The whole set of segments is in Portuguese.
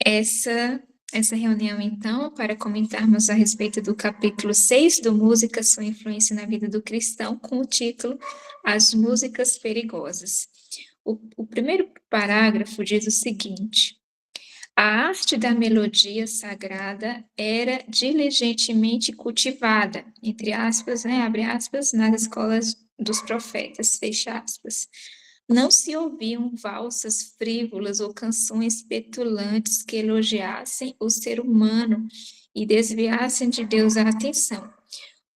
essa reunião, então, para comentarmos a respeito do capítulo 6 do Música, Sua Influência na Vida do Cristão, com o título As Músicas Perigosas. O primeiro parágrafo diz o seguinte: a arte da melodia sagrada era diligentemente cultivada, entre aspas, né, abre aspas, nas escolas dos profetas, fecha aspas. Não se ouviam valsas frívolas ou canções petulantes que elogiassem o ser humano e desviassem de Deus a atenção.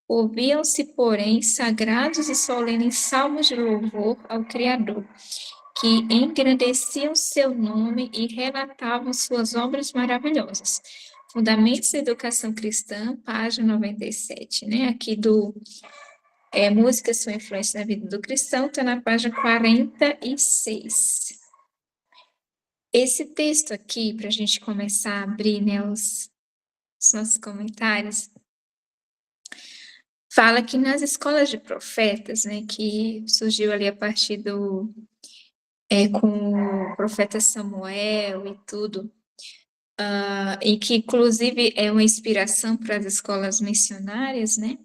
Ouviam-se, porém, sagrados e solenes salmos de louvor ao Criador, que engrandeciam seu nome e relatavam suas obras maravilhosas. Fundamentos da Educação Cristã, página 97, né? Aqui do Música, Sua Influência na Vida do Cristão, está na página 46. Esse texto aqui, para a gente começar a abrir, né, os nossos comentários, fala que nas escolas de profetas, né, que surgiu ali a partir com o profeta Samuel e tudo, e que inclusive é uma inspiração para as escolas missionárias, né?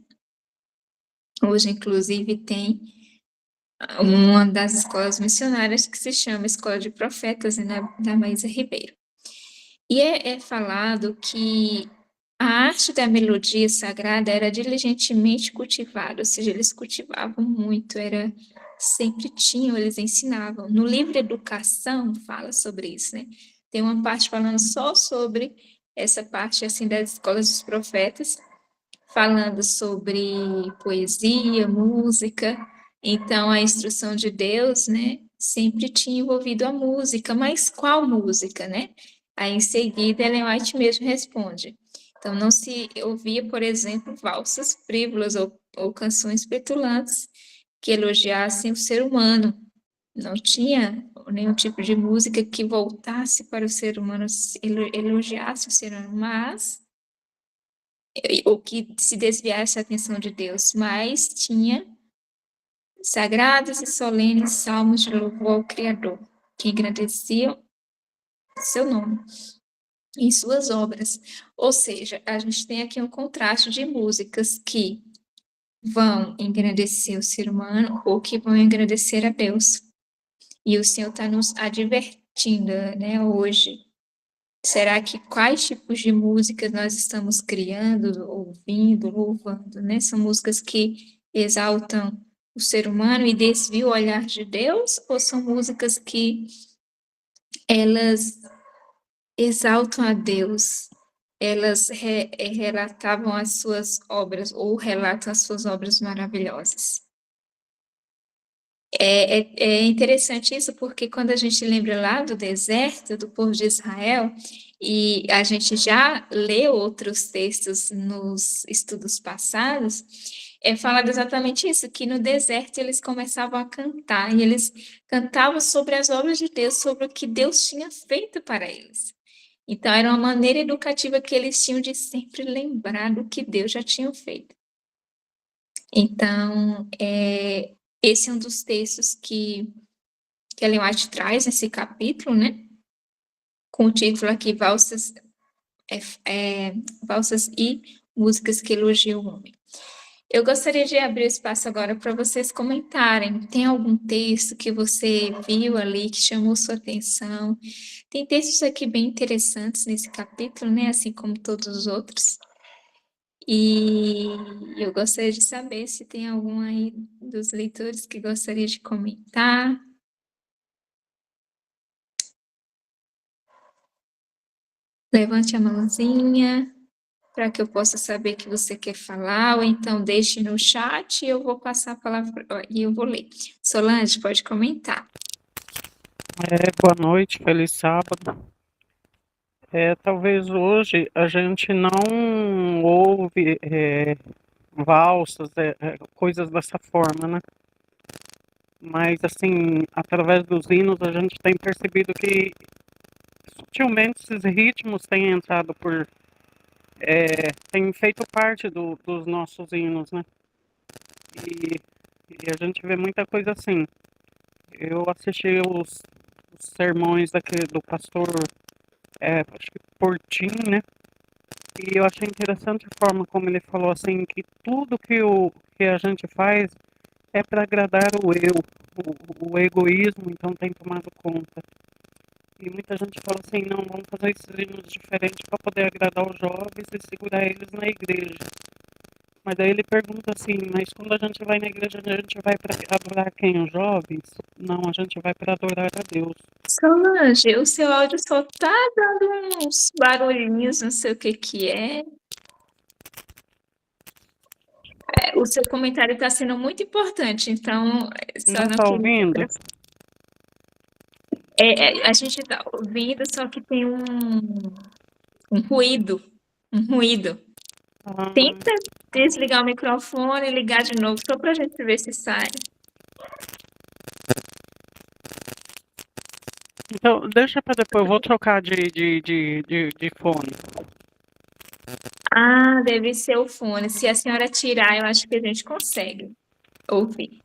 Hoje, inclusive, tem uma das escolas missionárias que se chama Escola de Profetas, né, da Maísa Ribeiro. E é falado que a arte da melodia sagrada era diligentemente cultivada, ou seja, eles cultivavam muito, sempre tinham, eles ensinavam. No livro Educação fala sobre isso, né? Tem uma parte falando só sobre essa parte assim das escolas dos profetas, falando sobre poesia, música. Então a instrução de Deus, né, sempre tinha envolvido a música, mas qual música, né? Aí em seguida Ellen White mesmo responde. Então não se ouvia, por exemplo, valsas frívolas ou canções petulantes que elogiassem o ser humano. Não tinha nenhum tipo de música que voltasse para o ser humano, elogiasse o ser humano, mas ou que se desviasse a atenção de Deus, mas tinha sagrados e solenes salmos de louvor ao Criador, que engrandeciam seu nome em suas obras. Ou seja, a gente tem aqui um contraste de músicas que vão engrandecer o ser humano ou que vão engrandecer a Deus. E o Senhor está nos advertindo, né, hoje. Será que quais tipos de músicas nós estamos criando, ouvindo, louvando, né? São músicas que exaltam o ser humano e desviam o olhar de Deus, ou são músicas que elas exaltam a Deus, elas relatavam as suas obras ou relatam as suas obras maravilhosas? É interessante isso, porque quando a gente lembra lá do deserto, do povo de Israel, e a gente já lê outros textos nos estudos passados, é falado exatamente isso, que no deserto eles começavam a cantar, e eles cantavam sobre as obras de Deus, sobre o que Deus tinha feito para eles. Então, era uma maneira educativa que eles tinham de sempre lembrar do que Deus já tinha feito. Então, esse é um dos textos que Ellen White traz nesse capítulo, né? Com o título aqui, Valsas e Músicas que Elogiam o Homem. Eu gostaria de abrir o espaço agora para vocês comentarem. Tem algum texto que você viu ali que chamou sua atenção? Tem textos aqui bem interessantes nesse capítulo, né? Assim como todos os outros. E eu gostaria de saber se tem algum aí dos leitores que gostaria de comentar. Levante a mãozinha para que eu possa saber que você quer falar, ou então deixe no chat e eu vou passar a palavra e eu vou ler. Solange, pode comentar. Boa noite, feliz sábado. Talvez hoje a gente não ouve valsas, coisas dessa forma, né? Mas, assim, através dos hinos a gente tem percebido que sutilmente esses ritmos têm entrado têm feito parte dos nossos hinos, né? E, e a gente vê muita coisa assim. Eu assisti os sermões do pastor acho que Portim, né? E eu achei interessante a forma como ele falou assim, que tudo que a gente faz é para agradar o eu, o egoísmo, então tem tomado conta. E muita gente fala assim, não, vamos fazer esses hinos diferentes para poder agradar os jovens e segurar eles na igreja. Mas daí ele pergunta assim, mas quando a gente vai na igreja, a gente vai para adorar quem? Os jovens? Não, a gente vai para adorar a Deus. Solange, o seu áudio só tá dando uns barulhinhos, não sei o que que é. O seu comentário está sendo muito importante, então só Não não tá queria. ouvindo? A gente está ouvindo, só que tem um ruído, um ruído. Ah, Tenta desligar o microfone e ligar de novo, só para a gente ver se sai. então, deixa para depois, eu vou trocar de fone. Ah, deve ser o fone. Se a senhora tirar, eu acho que a gente consegue ouvir.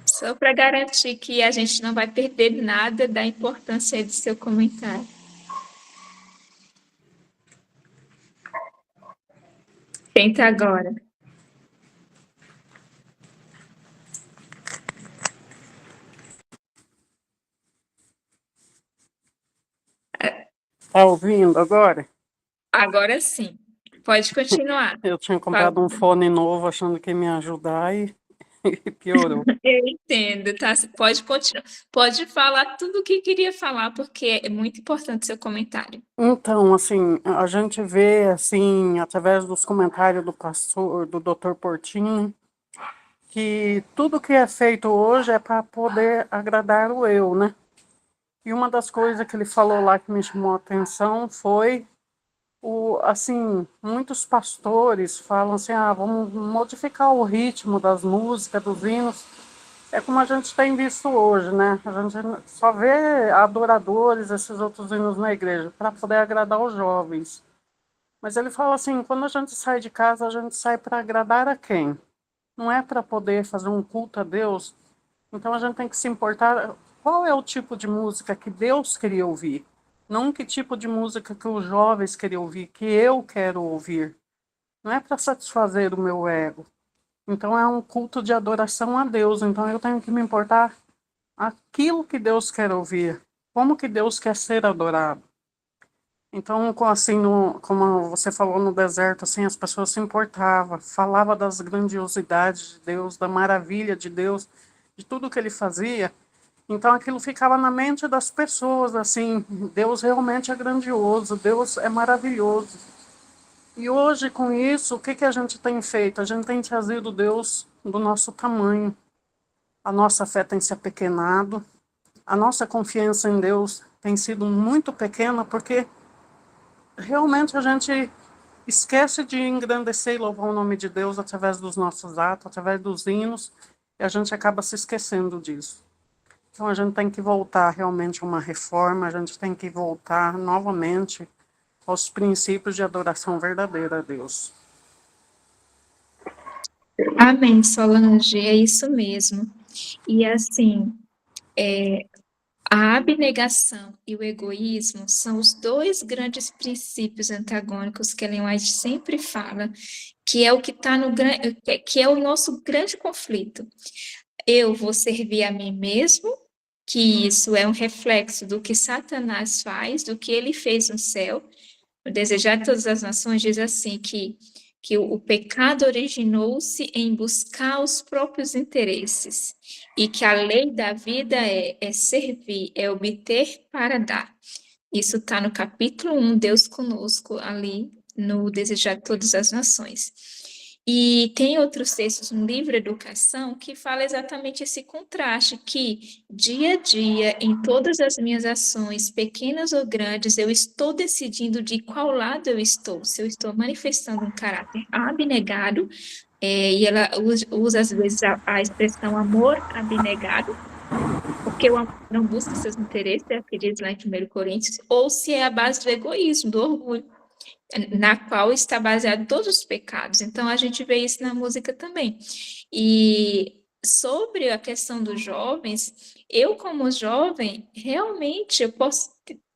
Só para garantir que a gente não vai perder nada da importância do seu comentário. Tenta agora. Tá ouvindo agora? Agora sim. Pode continuar. Eu tinha Fala. comprado um fone novo achando que ia me ajudar e piorou. Eu entendo, tá? Você pode continuar. Pode falar tudo o que queria falar, porque é muito importante seu comentário. Então, assim, a gente vê, assim, através dos comentários do pastor, do Dr. Portinho, que tudo que é feito hoje é para poder agradar o eu, né? E uma das coisas que ele falou lá que me chamou a atenção foi assim, muitos pastores falam assim, vamos modificar o ritmo das músicas, dos hinos. É como a gente tem visto hoje, né? A gente só vê adoradores, esses outros hinos na igreja, para poder agradar os jovens. Mas ele fala assim, quando a gente sai de casa, a gente sai para agradar a quem? Não é para poder fazer um culto a Deus. Então a gente tem que se importar qual é o tipo de música que Deus queria ouvir. Não que tipo de música que os jovens queriam ouvir, que eu quero ouvir. Não é para satisfazer o meu ego. Então é um culto de adoração a Deus. Então eu tenho que me importar aquilo que Deus quer ouvir. Como que Deus quer ser adorado. Então, assim, como você falou no deserto, assim, as pessoas se importavam, falava das grandiosidades de Deus, da maravilha de Deus, de tudo que ele fazia. Então aquilo ficava na mente das pessoas, assim, Deus realmente é grandioso, Deus é maravilhoso. E hoje, com isso, o que, que a gente tem feito? A gente tem trazido Deus do nosso tamanho. A nossa fé tem se apequenado, a nossa confiança em Deus tem sido muito pequena, porque realmente a gente esquece de engrandecer e louvar o nome de Deus através dos nossos atos, através dos hinos, e a gente acaba se esquecendo disso. Então a gente tem que voltar realmente a uma reforma, a gente tem que voltar novamente aos princípios de adoração verdadeira a Deus. Amém, Solange, é isso mesmo. E assim, a abnegação e o egoísmo são os dois grandes princípios antagônicos que Ellen White sempre fala, que é o que está no que é o nosso grande conflito. Eu vou servir a mim mesmo, que isso é um reflexo do que Satanás faz, do que ele fez no céu. O desejar de todas as nações diz assim que o pecado originou-se em buscar os próprios interesses e que a lei da vida é servir, é obter para dar. Isso está no capítulo 1, Deus conosco, ali no Desejar de Todas as Nações. E tem outros textos no livro Educação que fala exatamente esse contraste, que dia a dia, em todas as minhas ações, pequenas ou grandes, eu estou decidindo de qual lado eu estou, se eu estou manifestando um caráter abnegado, e ela usa às vezes a expressão amor abnegado, porque o amor não busca seus interesses, é o que diz lá em 1 Coríntios, ou se é a base do egoísmo, do orgulho, na qual está baseado todos os pecados. Então, a gente vê isso na música também. E sobre a questão dos jovens, eu como jovem, realmente eu posso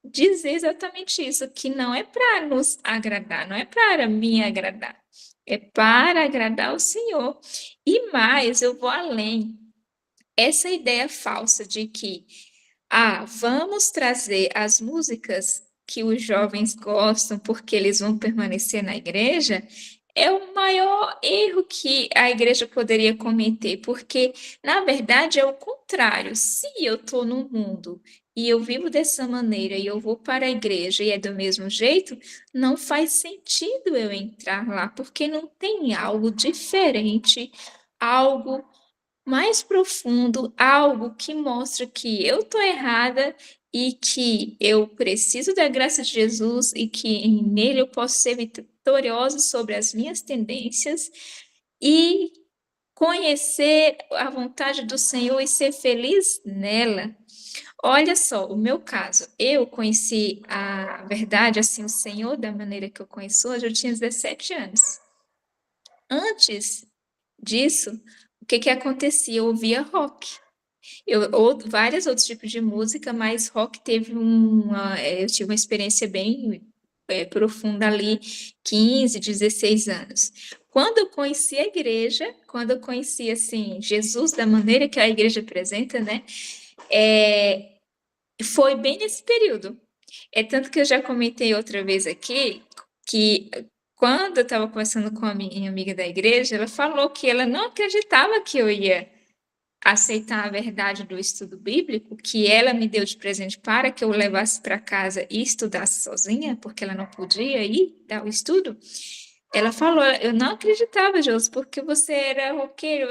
dizer exatamente isso, que não é para nos agradar, não é para me agradar, é para agradar o Senhor. E mais, eu vou além. Essa ideia falsa de que, vamos trazer as músicas que os jovens gostam porque eles vão permanecer na igreja, é o maior erro que a igreja poderia cometer, porque, na verdade, é o contrário. Se eu estou no mundo e eu vivo dessa maneira e eu vou para a igreja e é do mesmo jeito, não faz sentido eu entrar lá, porque não tem algo diferente, algo mais profundo, algo que mostra que eu estou errada e que eu preciso da graça de Jesus e que nele eu posso ser vitoriosa sobre as minhas tendências e conhecer a vontade do Senhor e ser feliz nela. Olha só, o meu caso, eu conheci a verdade, assim, o Senhor da maneira que eu conheço hoje, eu tinha 17 anos. Antes disso, o que que acontecia? Eu ouvia rock. Vários outros tipos de música, mas rock eu tive uma experiência bem profunda ali, 15, 16 anos. Quando eu conheci a igreja, quando eu conheci, assim, Jesus da maneira que a igreja apresenta, né, foi bem nesse período. É tanto que eu já comentei outra vez aqui, que quando eu estava conversando com a minha amiga da igreja, ela falou que ela não acreditava que eu ia aceitar a verdade do estudo bíblico, que ela me deu de presente para que eu levasse para casa e estudasse sozinha, porque ela não podia ir dar o estudo. Ela falou: eu não acreditava, Josi, porque você era roqueiro,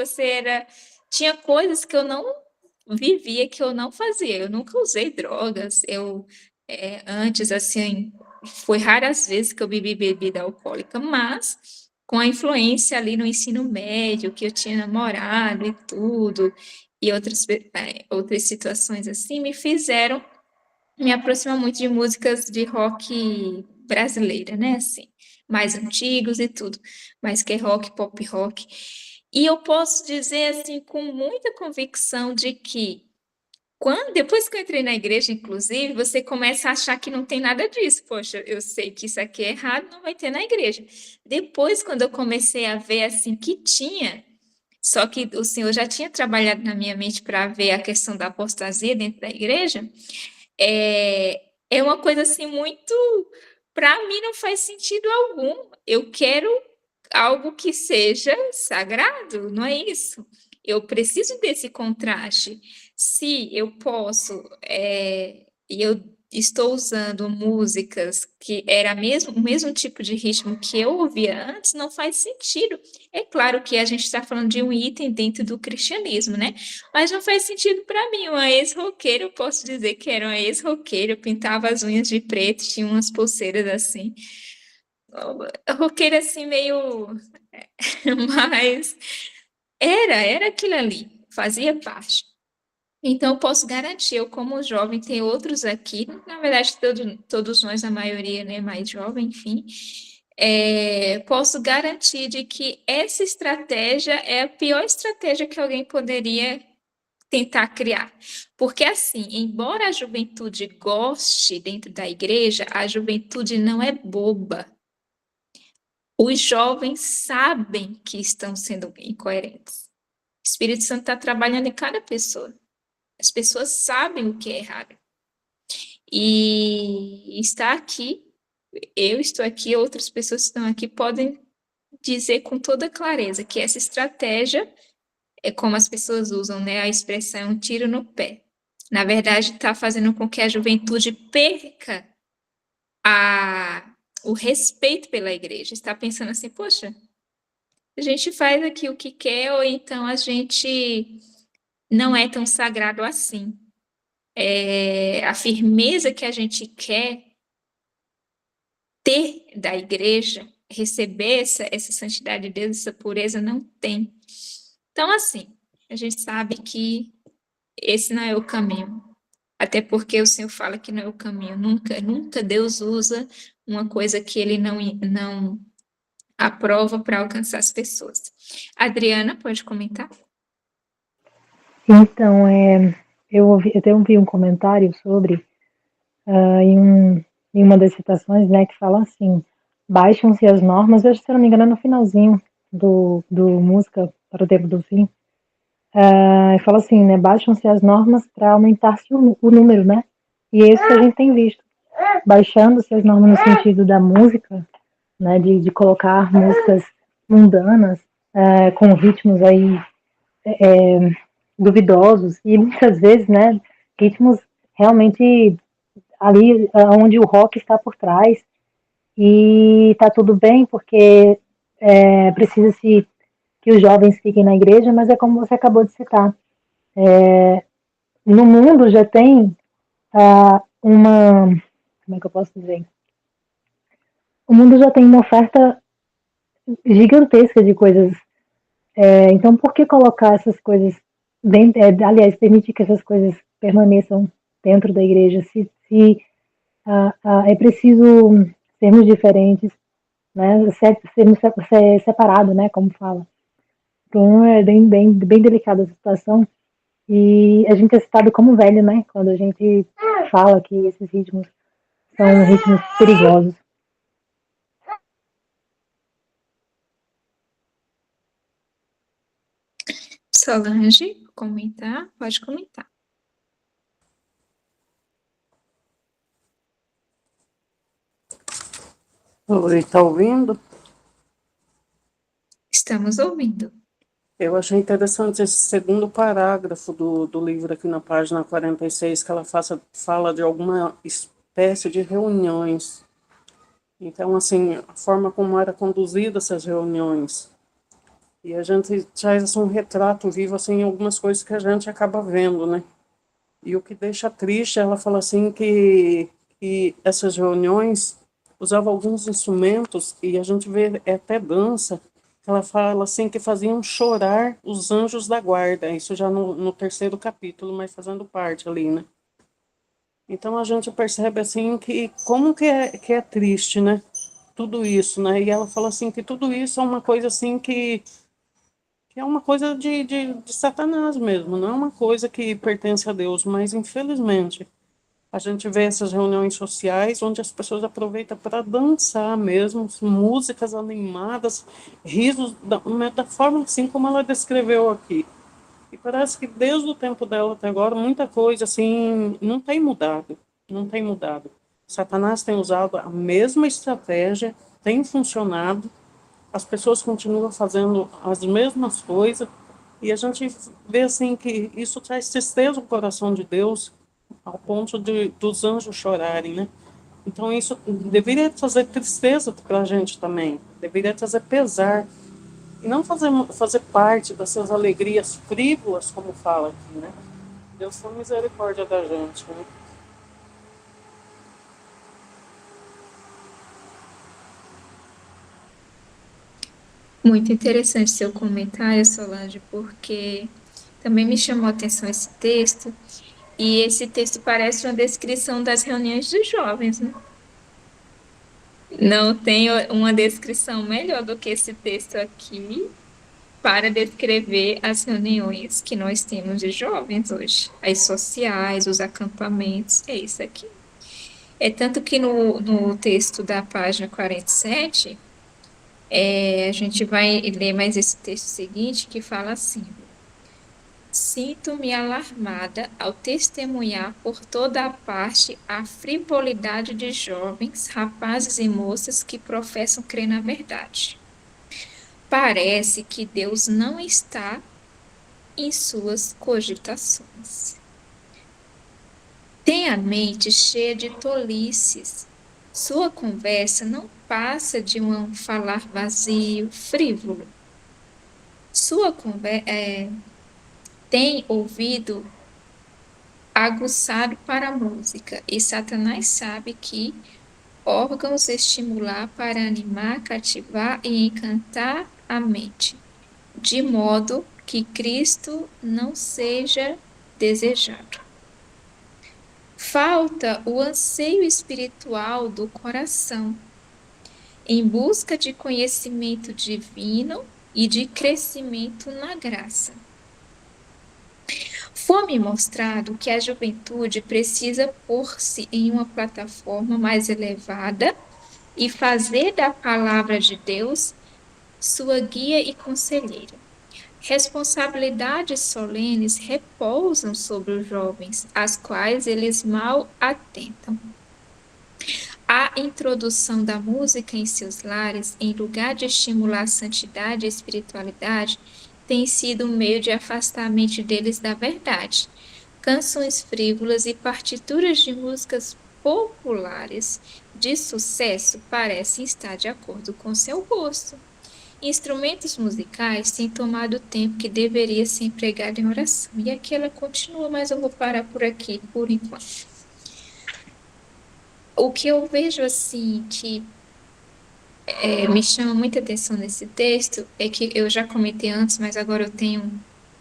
tinha coisas que eu não vivia, que eu não fazia. Eu nunca usei drogas. Antes, assim, foi raras vezes que eu bebi bebida alcoólica, mas com a influência ali no ensino médio, que eu tinha namorado e tudo, e outras situações assim, me fizeram me aproximar muito de músicas de rock brasileira, né? Assim, mais antigos e tudo, mais que rock, pop rock. E eu posso dizer assim com muita convicção de que depois que eu entrei na igreja, inclusive, você começa a achar que não tem nada disso. Poxa, eu sei que isso aqui é errado, não vai ter na igreja. Depois, quando eu comecei a ver assim que tinha, só que o Senhor já tinha trabalhado na minha mente para ver a questão da apostasia dentro da igreja, é uma coisa assim muito, para mim não faz sentido algum. Eu quero algo que seja sagrado, não é isso? Eu preciso desse contraste. Se eu posso, e eu estou usando músicas que era o mesmo tipo de ritmo que eu ouvia antes, não faz sentido. É claro que a gente está falando de um item dentro do cristianismo, né? Mas não faz sentido para mim. Uma ex-roqueira, eu posso dizer que era uma ex-roqueira, pintava as unhas de preto, tinha umas pulseiras assim. Roqueira assim, meio. Mas era aquilo ali, fazia parte. Então, eu posso garantir, eu como jovem, tem outros aqui, na verdade, todos nós, a maioria, né, mais jovem, enfim, posso garantir de que essa estratégia é a pior estratégia que alguém poderia tentar criar. Porque, assim, embora a juventude goste dentro da igreja, a juventude não é boba. Os jovens sabem que estão sendo incoerentes. O Espírito Santo está trabalhando em cada pessoa. As pessoas sabem o que é errado. E está aqui, eu estou aqui, outras pessoas estão aqui, podem dizer com toda clareza que essa estratégia é como as pessoas usam, né? A expressão um tiro no pé. Na verdade, está fazendo com que a juventude perca o respeito pela igreja. Está pensando assim, poxa, a gente faz aqui o que quer, ou então a gente não é tão sagrado assim. A firmeza que a gente quer ter da igreja, receber essa santidade de Deus, essa pureza, não tem. Então, assim, a gente sabe que esse não é o caminho. Até porque o Senhor fala que não é o caminho. Nunca, nunca Deus usa uma coisa que ele não aprova para alcançar as pessoas. Adriana, pode comentar? Então, eu até ouvi um comentário sobre, em uma das citações, né, que fala assim, baixam-se as normas, eu, se eu não me engano, é no finalzinho do Música para o Tempo do Fim, fala assim, né, baixam-se as normas para aumentar-se o número, né, e é isso que a gente tem visto, baixando-se as normas no sentido da música, né, de colocar músicas mundanas, com ritmos aí duvidosos e muitas vezes, né, ritmos realmente ali onde o rock está por trás e está tudo bem porque precisa-se que os jovens fiquem na igreja, mas é como você acabou de citar, no mundo já tem uma, como é que eu posso dizer? O mundo já tem uma oferta gigantesca de coisas. Então, por que colocar essas coisas dentro, aliás, permitir que essas coisas permaneçam dentro da igreja? Se é preciso sermos diferentes, né? Sermos separados, né? Como fala. Então, é bem delicada a situação. E a gente é citado como velho, né? Quando a gente fala que esses ritmos são ritmos perigosos. Solange, comentar? Pode comentar. Oi, tá ouvindo? Estamos ouvindo. Eu achei interessante esse segundo parágrafo do livro aqui na página 46, que ela fala de alguma espécie de reuniões. Então, assim, a forma como era conduzida essas reuniões. E a gente traz assim, um retrato vivo, assim, em algumas coisas que a gente acaba vendo, né? E o que deixa triste, ela fala assim que essas reuniões usavam alguns instrumentos, e a gente vê até dança, ela fala assim que faziam chorar os anjos da guarda, isso já no terceiro capítulo, mas fazendo parte ali, né? Então a gente percebe assim que como que é triste, né? Tudo isso, né? E ela fala assim que tudo isso é uma coisa assim que é uma coisa de Satanás mesmo, não é uma coisa que pertence a Deus, mas infelizmente a gente vê essas reuniões sociais onde as pessoas aproveitam para dançar mesmo, músicas animadas, risos, da forma assim como ela descreveu aqui. E parece que desde o tempo dela até agora, muita coisa assim não tem mudado, não tem mudado. Satanás tem usado a mesma estratégia, tem funcionado, as pessoas continuam fazendo as mesmas coisas, e a gente vê assim que isso traz tristeza ao coração de Deus, ao ponto dos anjos chorarem, né? Então isso deveria trazer tristeza para a gente também, deveria trazer pesar, e não fazer parte dessas alegrias frívolas, como fala aqui, né? Deus tem misericórdia da gente, né? Muito interessante seu comentário, Solange, porque também me chamou a atenção esse texto, e esse texto parece uma descrição das reuniões dos jovens, né? Não tem uma descrição melhor do que esse texto aqui para descrever as reuniões que nós temos de jovens hoje, as sociais, os acampamentos, é isso aqui. É tanto que no texto da página 47, a gente vai ler mais esse texto seguinte que fala assim: sinto-me alarmada ao testemunhar por toda a parte a frivolidade de jovens, rapazes e moças que professam crer na verdade. Parece que Deus não está em suas cogitações. Tem a mente cheia de tolices. Sua conversa não passa de um falar vazio, frívolo. Sua conversa tem ouvido aguçado para a música, e Satanás sabe que órgãos estimular para animar, cativar e encantar a mente, de modo que Cristo não seja desejado. Falta o anseio espiritual do coração, em busca de conhecimento divino e de crescimento na graça. Foi-me mostrado que a juventude precisa pôr-se em uma plataforma mais elevada e fazer da palavra de Deus sua guia e conselheira. Responsabilidades solenes repousam sobre os jovens, às quais eles mal atentam. A introdução da música em seus lares, em lugar de estimular a santidade e a espiritualidade, tem sido um meio de afastamento deles da verdade. Canções frívolas e partituras de músicas populares de sucesso parecem estar de acordo com seu gosto. Instrumentos musicais têm tomado o tempo que deveria ser empregado em oração. E aqui ela continua, mas eu vou parar por aqui por enquanto. O que eu vejo assim que me chama muita atenção nesse texto é que eu já comentei antes, mas agora eu tenho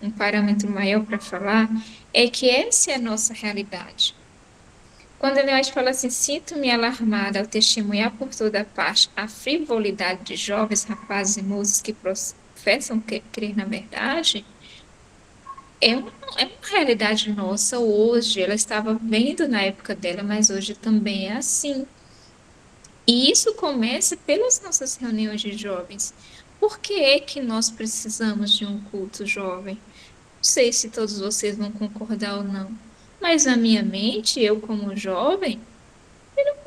um parâmetro maior para falar, é que essa é a nossa realidade. Quando Ellen fala assim, sinto-me alarmada ao testemunhar por toda parte a frivolidade de jovens rapazes e moças que professam crer na verdade, é uma realidade nossa hoje. Ela estava vendo na época dela, mas hoje também é assim. E isso começa pelas nossas reuniões de jovens. Por que é que nós precisamos de um culto jovem? Não sei se todos vocês vão concordar ou não, mas na minha mente, eu como jovem,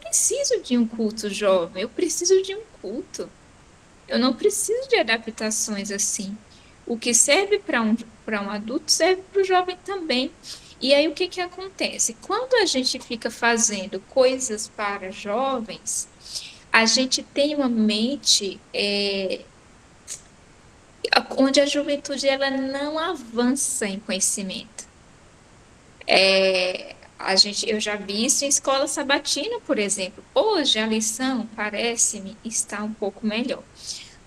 preciso de um culto jovem, eu preciso de um culto. Eu não preciso de adaptações assim. O que serve para um adulto serve para o jovem também. E aí o que que acontece? Quando a gente fica fazendo coisas para jovens, a gente tem uma mente onde a juventude ela não avança em conhecimento. Eu já vi isso em escola sabatina, por exemplo. Hoje a lição parece-me estar um pouco melhor.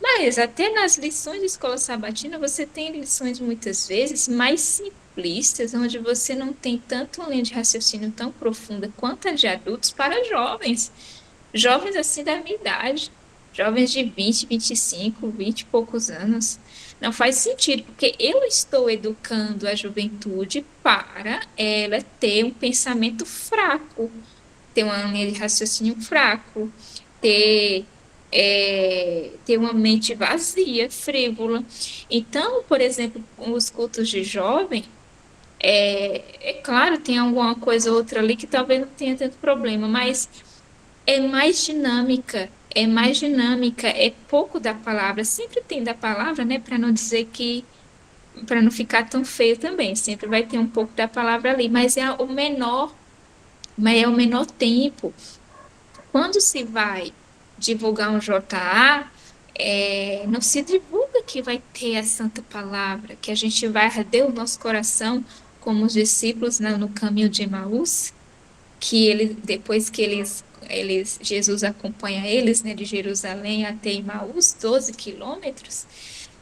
Mas até nas lições de escola sabatina você tem lições muitas vezes mais simplistas, onde você não tem tanto uma linha de raciocínio tão profunda quanto a de adultos para jovens. Jovens assim da minha idade, jovens de 20, 25, 20 e poucos anos. Não faz sentido, porque eu estou educando a juventude para ela ter um pensamento fraco, ter uma linha de raciocínio fraco, ter uma mente vazia, frívola. Então, por exemplo, os cultos de jovem, claro, tem alguma coisa ou outra ali que talvez não tenha tanto problema, mas é mais dinâmica, é pouco da palavra. Sempre tem da palavra, né, para não dizer que, para não ficar tão feio também. Sempre vai ter um pouco da palavra ali, mas é o menor tempo. Quando se vai divulgar um JA, não se divulga que vai ter a santa palavra, que a gente vai arder o nosso coração como os discípulos no caminho de Emaús, que depois que Jesus acompanha eles, né, de Jerusalém até Emaús, 12 quilômetros,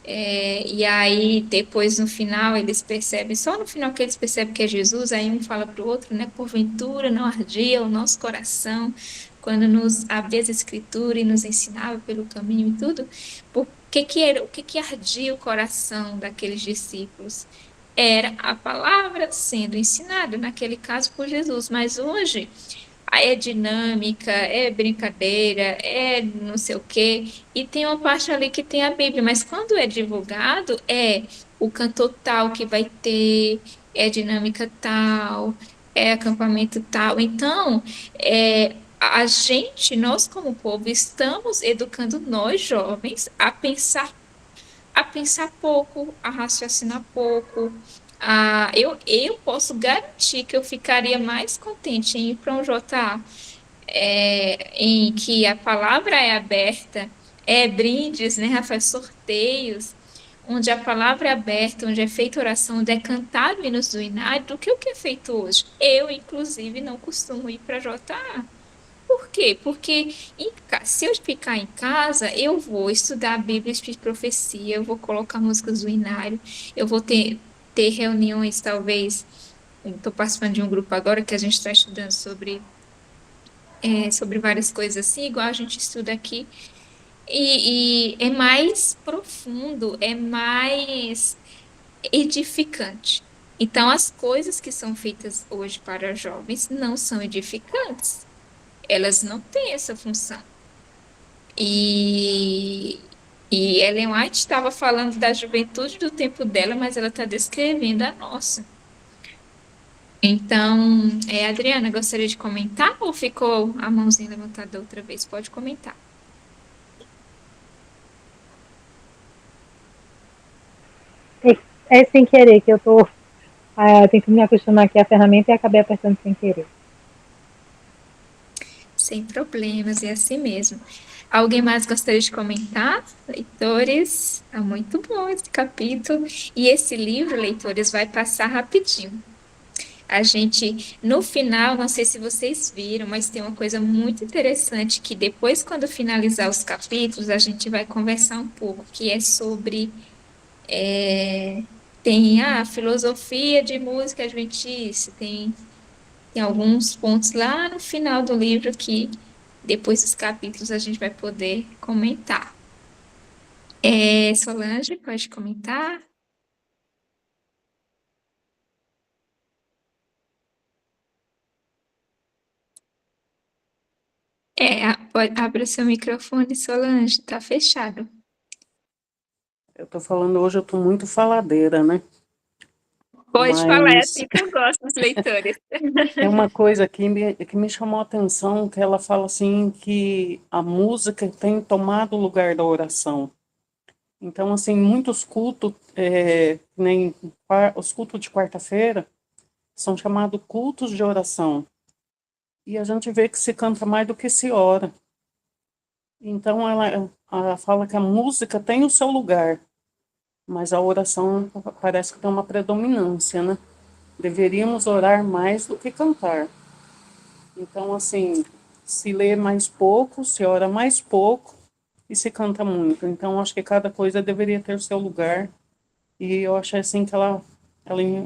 e aí depois no final eles percebem, só no final que eles percebem que é Jesus, aí um fala para o outro, né, porventura não ardia o nosso coração quando nos abria as escrituras e nos ensinava pelo caminho e tudo, o que que ardia o coração daqueles discípulos? Era a palavra sendo ensinada, naquele caso por Jesus, mas hoje é dinâmica, é brincadeira, é não sei o quê, e tem uma parte ali que tem a Bíblia, mas quando é divulgado, é o cantor tal que vai ter, é dinâmica tal, é acampamento tal. Então, nós como povo, estamos educando nós jovens a pensar pouco, a raciocinar pouco. Eu posso garantir que eu ficaria mais contente em ir para um JA em que a palavra é aberta, brindes, né, Rafael? Sorteios, onde a palavra é aberta, onde é feita oração, onde é cantado hinos do Inário, do que o que é feito hoje. Eu, inclusive, não costumo ir para JA. Por quê? Porque se eu ficar em casa, eu vou estudar a Bíblia, Espírito e Profecia, eu vou colocar músicas do Inário, eu vou ter reuniões, talvez. Estou participando de um grupo agora que a gente está estudando sobre várias coisas assim, igual a gente estuda aqui. E é mais profundo, é mais edificante. Então, as coisas que são feitas hoje para jovens não são edificantes. Elas não têm essa função. E Ellen White estava falando da juventude do tempo dela, mas ela está descrevendo a nossa. Então, Adriana, gostaria de comentar ou ficou a mãozinha levantada outra vez? Pode comentar. É sem querer que eu tô tentando me acostumar aqui à ferramenta e acabei apertando sem querer. Sem problemas, é assim mesmo. Alguém mais gostaria de comentar? Leitores, tá muito bom esse capítulo. E esse livro, leitores, vai passar rapidinho. A gente, no final, não sei se vocês viram, mas tem uma coisa muito interessante que depois, quando finalizar os capítulos, a gente vai conversar um pouco, que é sobre tem a filosofia de música adventista, tem alguns pontos lá no final do livro que depois dos capítulos a gente vai poder comentar. Solange, pode comentar? Abre o seu microfone, Solange, tá fechado. Eu tô falando hoje, eu tô muito faladeira, né? Pode falar, é Mas assim que eu gosto dos leitores. tem uma coisa que me chamou a atenção, que ela fala assim que a música tem tomado o lugar da oração. Então, assim, muitos cultos, nem os cultos de quarta-feira, são chamados cultos de oração. E a gente vê que se canta mais do que se ora. Então, ela fala que a música tem o seu lugar, mas a oração parece que tem uma predominância, né? Deveríamos orar mais do que cantar. Então, assim, se lê mais pouco, se ora mais pouco e se canta muito. Então, acho que cada coisa deveria ter o seu lugar. E eu achei assim que ela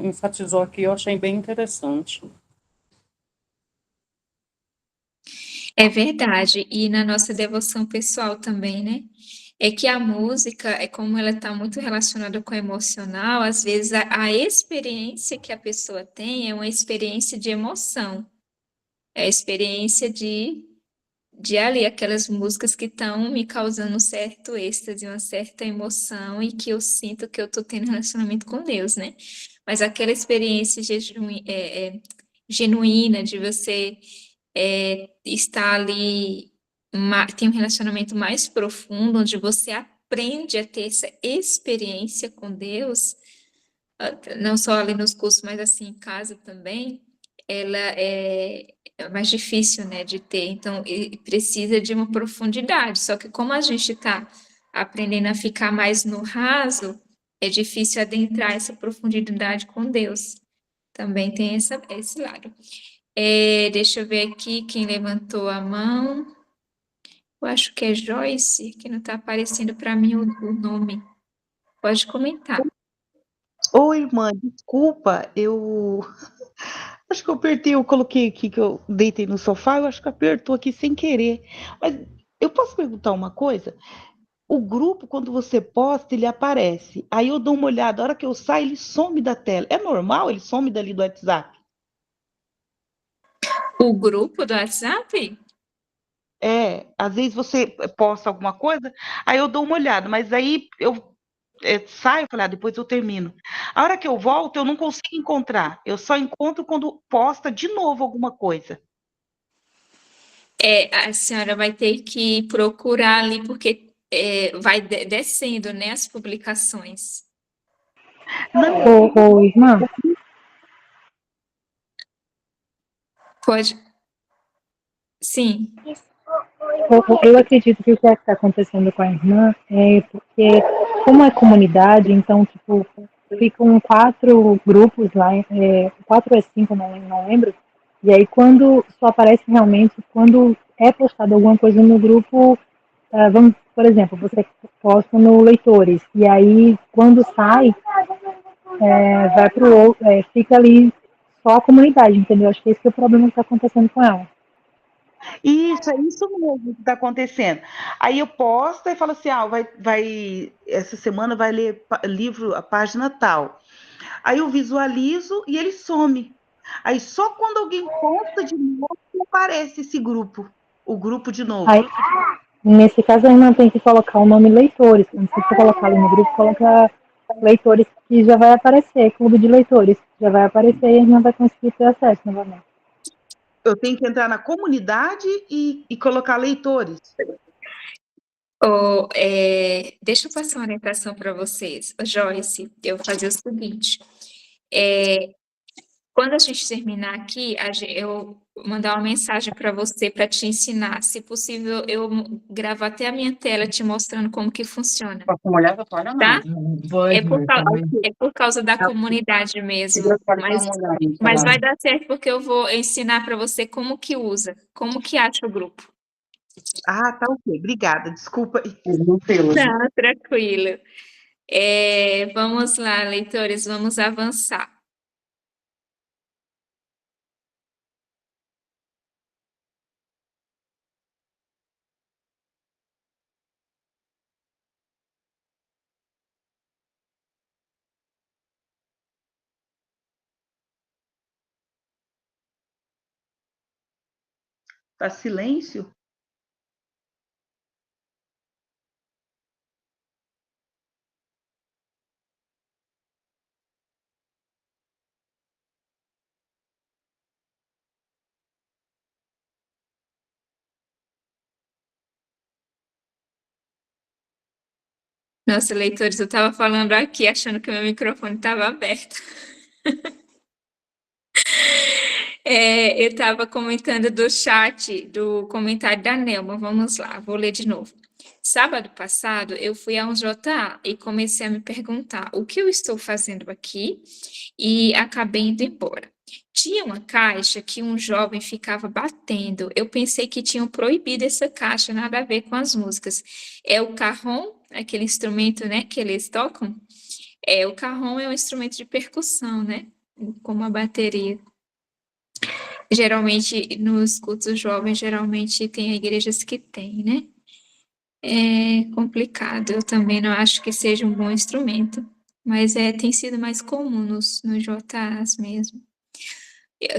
enfatizou aqui, eu achei bem interessante. É verdade, e na nossa devoção pessoal também, né? É que a música, como ela está muito relacionada com o emocional, às vezes a experiência que a pessoa tem é uma experiência de emoção, é a experiência de ali, aquelas músicas que estão me causando um certo êxtase, uma certa emoção e que eu sinto que eu estou tendo relacionamento com Deus, né? Mas aquela experiência genuína de você estar ali, tem um relacionamento mais profundo, onde você aprende a ter essa experiência com Deus, não só ali nos cursos, mas assim em casa também, ela é mais difícil, né, de ter. Então, precisa de uma profundidade. Só que como a gente está aprendendo a ficar mais no raso, é difícil adentrar essa profundidade com Deus. Também tem esse lado. Deixa eu ver aqui quem levantou a mão. Eu acho que é Joyce, que não está aparecendo para mim o nome. Pode comentar. Oi, irmã, desculpa, eu acho que eu apertei, eu coloquei aqui que eu deitei no sofá, eu acho que apertou aqui sem querer. Mas eu posso perguntar uma coisa? O grupo, quando você posta, ele aparece. Aí eu dou uma olhada, a hora que eu saio, ele some da tela. É normal? Ele some dali do WhatsApp? O grupo do WhatsApp? Às vezes você posta alguma coisa, aí eu dou uma olhada, mas aí eu saio, falei, depois eu termino. A hora que eu volto, eu não consigo encontrar. Eu só encontro quando posta de novo alguma coisa. A senhora vai ter que procurar ali, porque vai descendo, né, as publicações. Não, Ô, irmã, Pode. Sim. eu acredito que o que está acontecendo com a irmã é porque, como é comunidade, então, tipo, ficam 4 grupos lá, 4 ou 5, não lembro. E aí, quando só aparece realmente, quando é postado alguma coisa no grupo, vamos, por exemplo, você posta no Leitores, e aí, quando sai, vai pro outro, fica ali só a comunidade, entendeu? Acho que esse que é o problema que está acontecendo com ela. isso, é isso mesmo que está acontecendo. Aí eu posto e falo assim, essa semana vai ler livro, a página tal. Aí eu visualizo e ele some. Aí só quando alguém posta de novo aparece esse grupo, o grupo de novo. Aí, nesse caso, a irmã tem que colocar o nome leitores. Quando você for colocar ali no grupo, coloca leitores que já vai aparecer, clube de leitores. Já vai aparecer e a irmã vai conseguir ter acesso novamente. Eu tenho que entrar na comunidade e colocar leitores. Deixa eu passar uma orientação para vocês. Joyce, eu vou fazer o seguinte. Quando a gente terminar aqui, eu vou mandar uma mensagem para você para te ensinar. Se possível, eu gravo até a minha tela te mostrando como que funciona, Posso molhar a toalha ou não? tá? Vai, É por causa da comunidade mesmo, mas mas vai dar certo porque eu vou ensinar para você como que usa, como que acha o grupo. Ah, tá ok. Obrigada. Desculpa. Tá, tranquilo. Vamos lá, leitores, vamos avançar. Tá silêncio? Nossa, leitores, eu estava falando aqui achando que o meu microfone estava aberto. Eu estava comentando do chat, do comentário da Nelma. Vamos lá, vou ler de novo. Sábado passado, eu fui a um JA e comecei a me perguntar o que eu estou fazendo aqui e acabei indo embora. Tinha uma caixa que um jovem ficava batendo. Eu pensei que tinham proibido essa caixa, nada a ver com as músicas. É o carrom, aquele instrumento, né, que eles tocam? O carrom é um instrumento de percussão, né? Como a bateria. Geralmente, nos cultos jovens, geralmente tem igrejas que tem, né? É complicado, eu também não acho que seja um bom instrumento, mas tem sido mais comum nos JAs mesmo.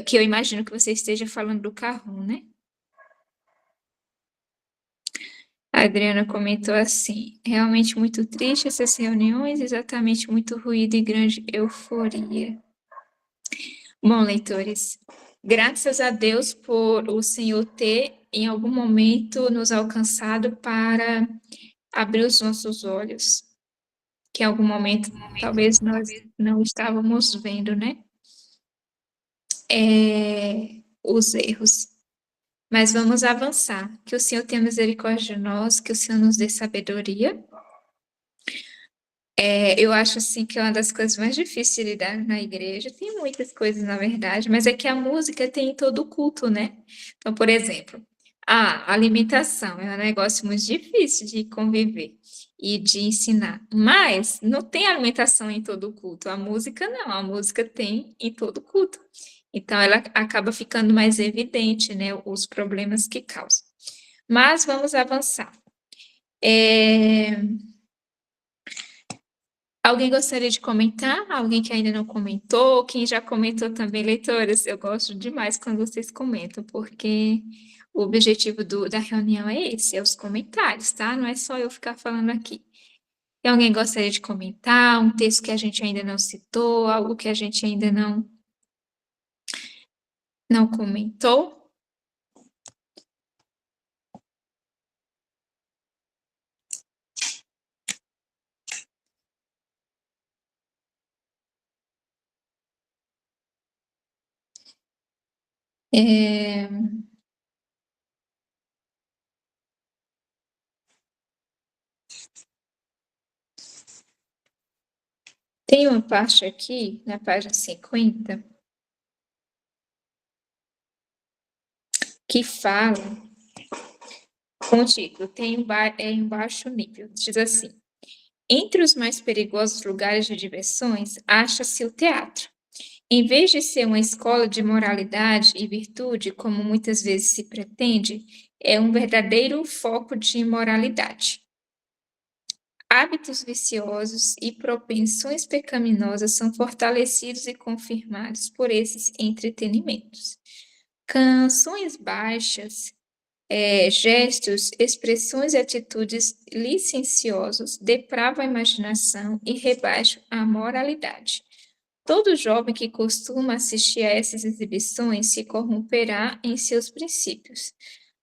Que eu imagino que você esteja falando do carrom, né? A Adriana comentou assim: realmente muito triste essas reuniões, exatamente muito ruído e grande euforia. Bom, leitores, graças a Deus por o Senhor ter em algum momento nos alcançado para abrir os nossos olhos, que em algum momento talvez nós não estávamos vendo, né? Os erros. Mas vamos avançar. Que o Senhor tenha misericórdia de nós, que o Senhor nos dê sabedoria. Eu acho assim que é uma das coisas mais difíceis de lidar na igreja. Tem muitas coisas, na verdade, mas é que a música tem em todo o culto, né? Então, por exemplo, a alimentação é um negócio muito difícil de conviver e de ensinar. Mas não tem alimentação em todo o culto. A música não, a música tem em todo o culto. Então, ela acaba ficando mais evidente, né? Os problemas que causa. Mas vamos avançar. Alguém gostaria de comentar? Alguém que ainda não comentou? Quem já comentou também, leitores? Eu gosto demais quando vocês comentam, porque o objetivo da reunião é esse, é os comentários, tá? Não é só eu ficar falando aqui. E alguém gostaria de comentar? Um texto que a gente ainda não citou, algo que a gente ainda não comentou? Tem uma parte aqui, na página 50, que fala com o título, em baixo nível. Diz assim: entre os mais perigosos lugares de diversões, acha-se o teatro. Em vez de ser uma escola de moralidade e virtude, como muitas vezes se pretende, é um verdadeiro foco de imoralidade. hábitos viciosos e propensões pecaminosas são fortalecidos e confirmados por esses entretenimentos. Canções baixas, gestos, expressões e atitudes licenciosos depravam a imaginação e rebaixam a moralidade. Todo jovem que costuma assistir a essas exibições se corromperá em seus princípios.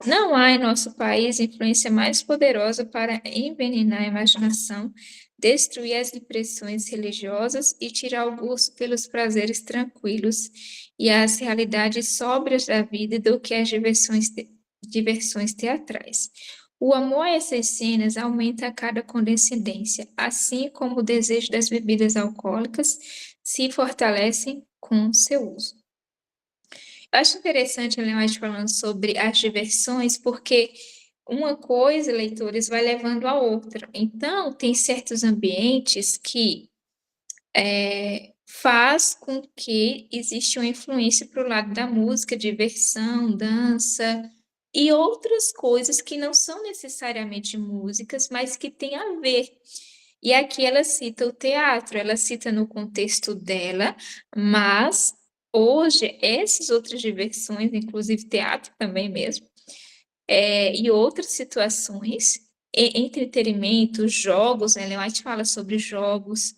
Não há em nosso país influência mais poderosa para envenenar a imaginação, destruir as impressões religiosas e tirar o gosto pelos prazeres tranquilos e as realidades sóbrias da vida do que as diversões teatrais. O amor a essas cenas aumenta a cada condescendência, assim como o desejo das bebidas alcoólicas se fortalecem com seu uso. Eu acho interessante a Ellen White falando sobre as diversões, porque uma coisa, leitores, vai levando a outra. Então, tem certos ambientes que faz com que exista uma influência para o lado da música, diversão, dança e outras coisas que não são necessariamente músicas, mas que têm a ver. E aqui ela cita o teatro, ela cita no contexto dela, mas hoje essas outras diversões, inclusive teatro também mesmo, e outras situações, entretenimento, jogos, né? Ellen White fala sobre jogos,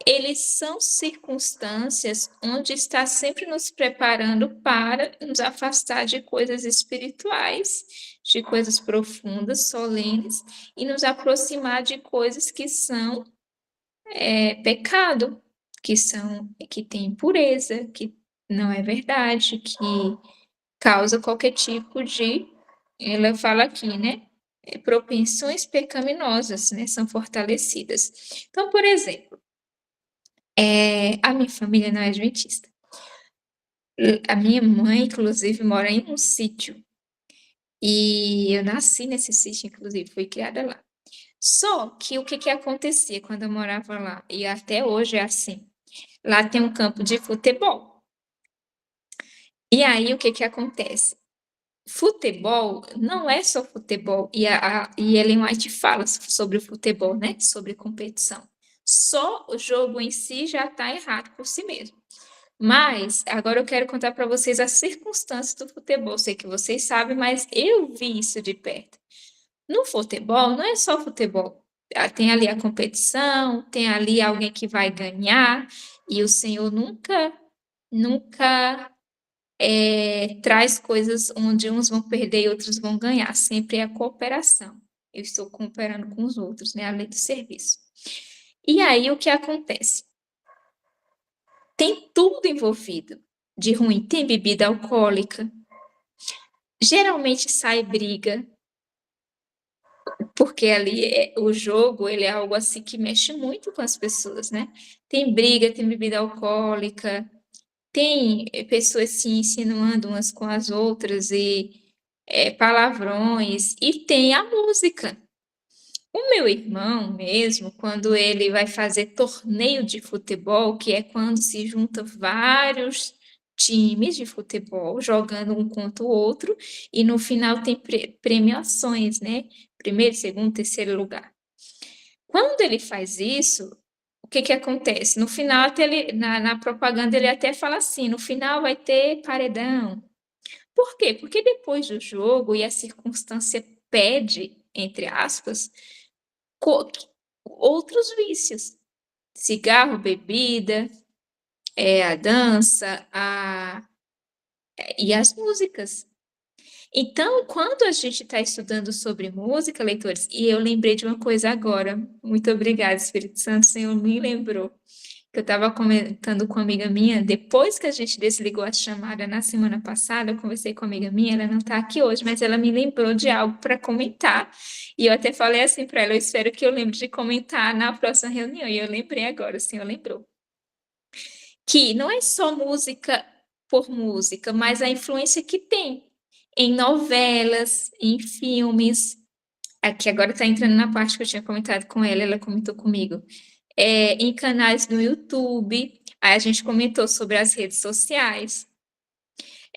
eles são circunstâncias onde está sempre nos preparando para nos afastar de coisas espirituais, de coisas profundas, solenes, e nos aproximar de coisas que são pecado, que tem impureza, que não é verdade, que causa qualquer tipo de, ela fala aqui, né? Propensões pecaminosas, né? São fortalecidas. Então, por exemplo, a minha família não é adventista. A minha mãe, inclusive, mora em um sítio. E eu nasci nesse sítio, inclusive, fui criada lá. Só que o que acontecia quando eu morava lá, e até hoje é assim, lá tem um campo de futebol. E aí, o que acontece? Futebol não é só futebol, e Ellen White fala sobre o futebol, né? Sobre competição. Só o jogo em si já está errado por si mesmo. Mas agora eu quero contar para vocês as circunstâncias do futebol. Sei que vocês sabem, mas eu vi isso de perto. No futebol, não é só futebol. Tem ali a competição, tem ali alguém que vai ganhar, e o Senhor nunca traz coisas onde uns vão perder e outros vão ganhar. Sempre é a cooperação. Eu estou cooperando com os outros, né? Além do serviço. E aí, o que acontece? Tem tudo envolvido de ruim. Tem bebida alcoólica. Geralmente sai briga, porque ali o jogo ele é algo assim que mexe muito com as pessoas, né? Tem briga, tem bebida alcoólica, tem pessoas se insinuando umas com as outras e palavrões, e tem a música. O meu irmão mesmo, quando ele vai fazer torneio de futebol, que é quando se junta vários times de futebol jogando um contra o outro, e no final tem premiações, né? Primeiro, segundo, terceiro lugar. Quando ele faz isso, o que acontece? No final, na propaganda, ele até fala assim: no final vai ter paredão. Por quê? Porque depois do jogo e a circunstância pede, entre aspas, outros vícios. Cigarro, bebida, a dança, e as músicas. Então, quando a gente está estudando sobre música, leitores, e eu lembrei de uma coisa agora, muito obrigada, Espírito Santo, o Senhor me lembrou, que eu estava comentando com uma amiga minha, depois que a gente desligou a chamada na semana passada, eu conversei com uma amiga minha, ela não está aqui hoje, mas ela me lembrou de algo para comentar, e eu até falei assim para ela, eu espero que eu lembre de comentar na próxima reunião, e eu lembrei agora, o Senhor lembrou. Que não é só música por música, mas a influência que tem em novelas, em filmes. Aqui agora está entrando na parte que eu tinha comentado com ela comentou comigo. Em canais no YouTube, aí a gente comentou sobre as redes sociais.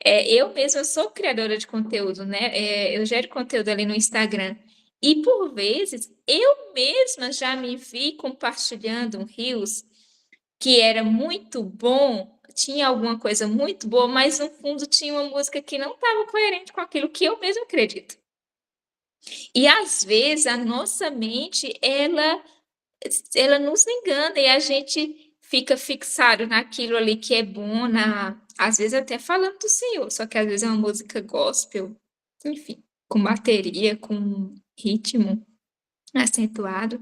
Eu mesma sou criadora de conteúdo, né? Eu gero conteúdo ali no Instagram. E por vezes eu mesma já me vi compartilhando um reels que era muito bom, tinha alguma coisa muito boa, mas no fundo tinha uma música que não estava coerente com aquilo que eu mesma acredito. E às vezes a nossa mente, ela nos engana e a gente fica fixado naquilo ali que é bom, às vezes até falando do Senhor, só que às vezes é uma música gospel, enfim, com bateria, com ritmo acentuado.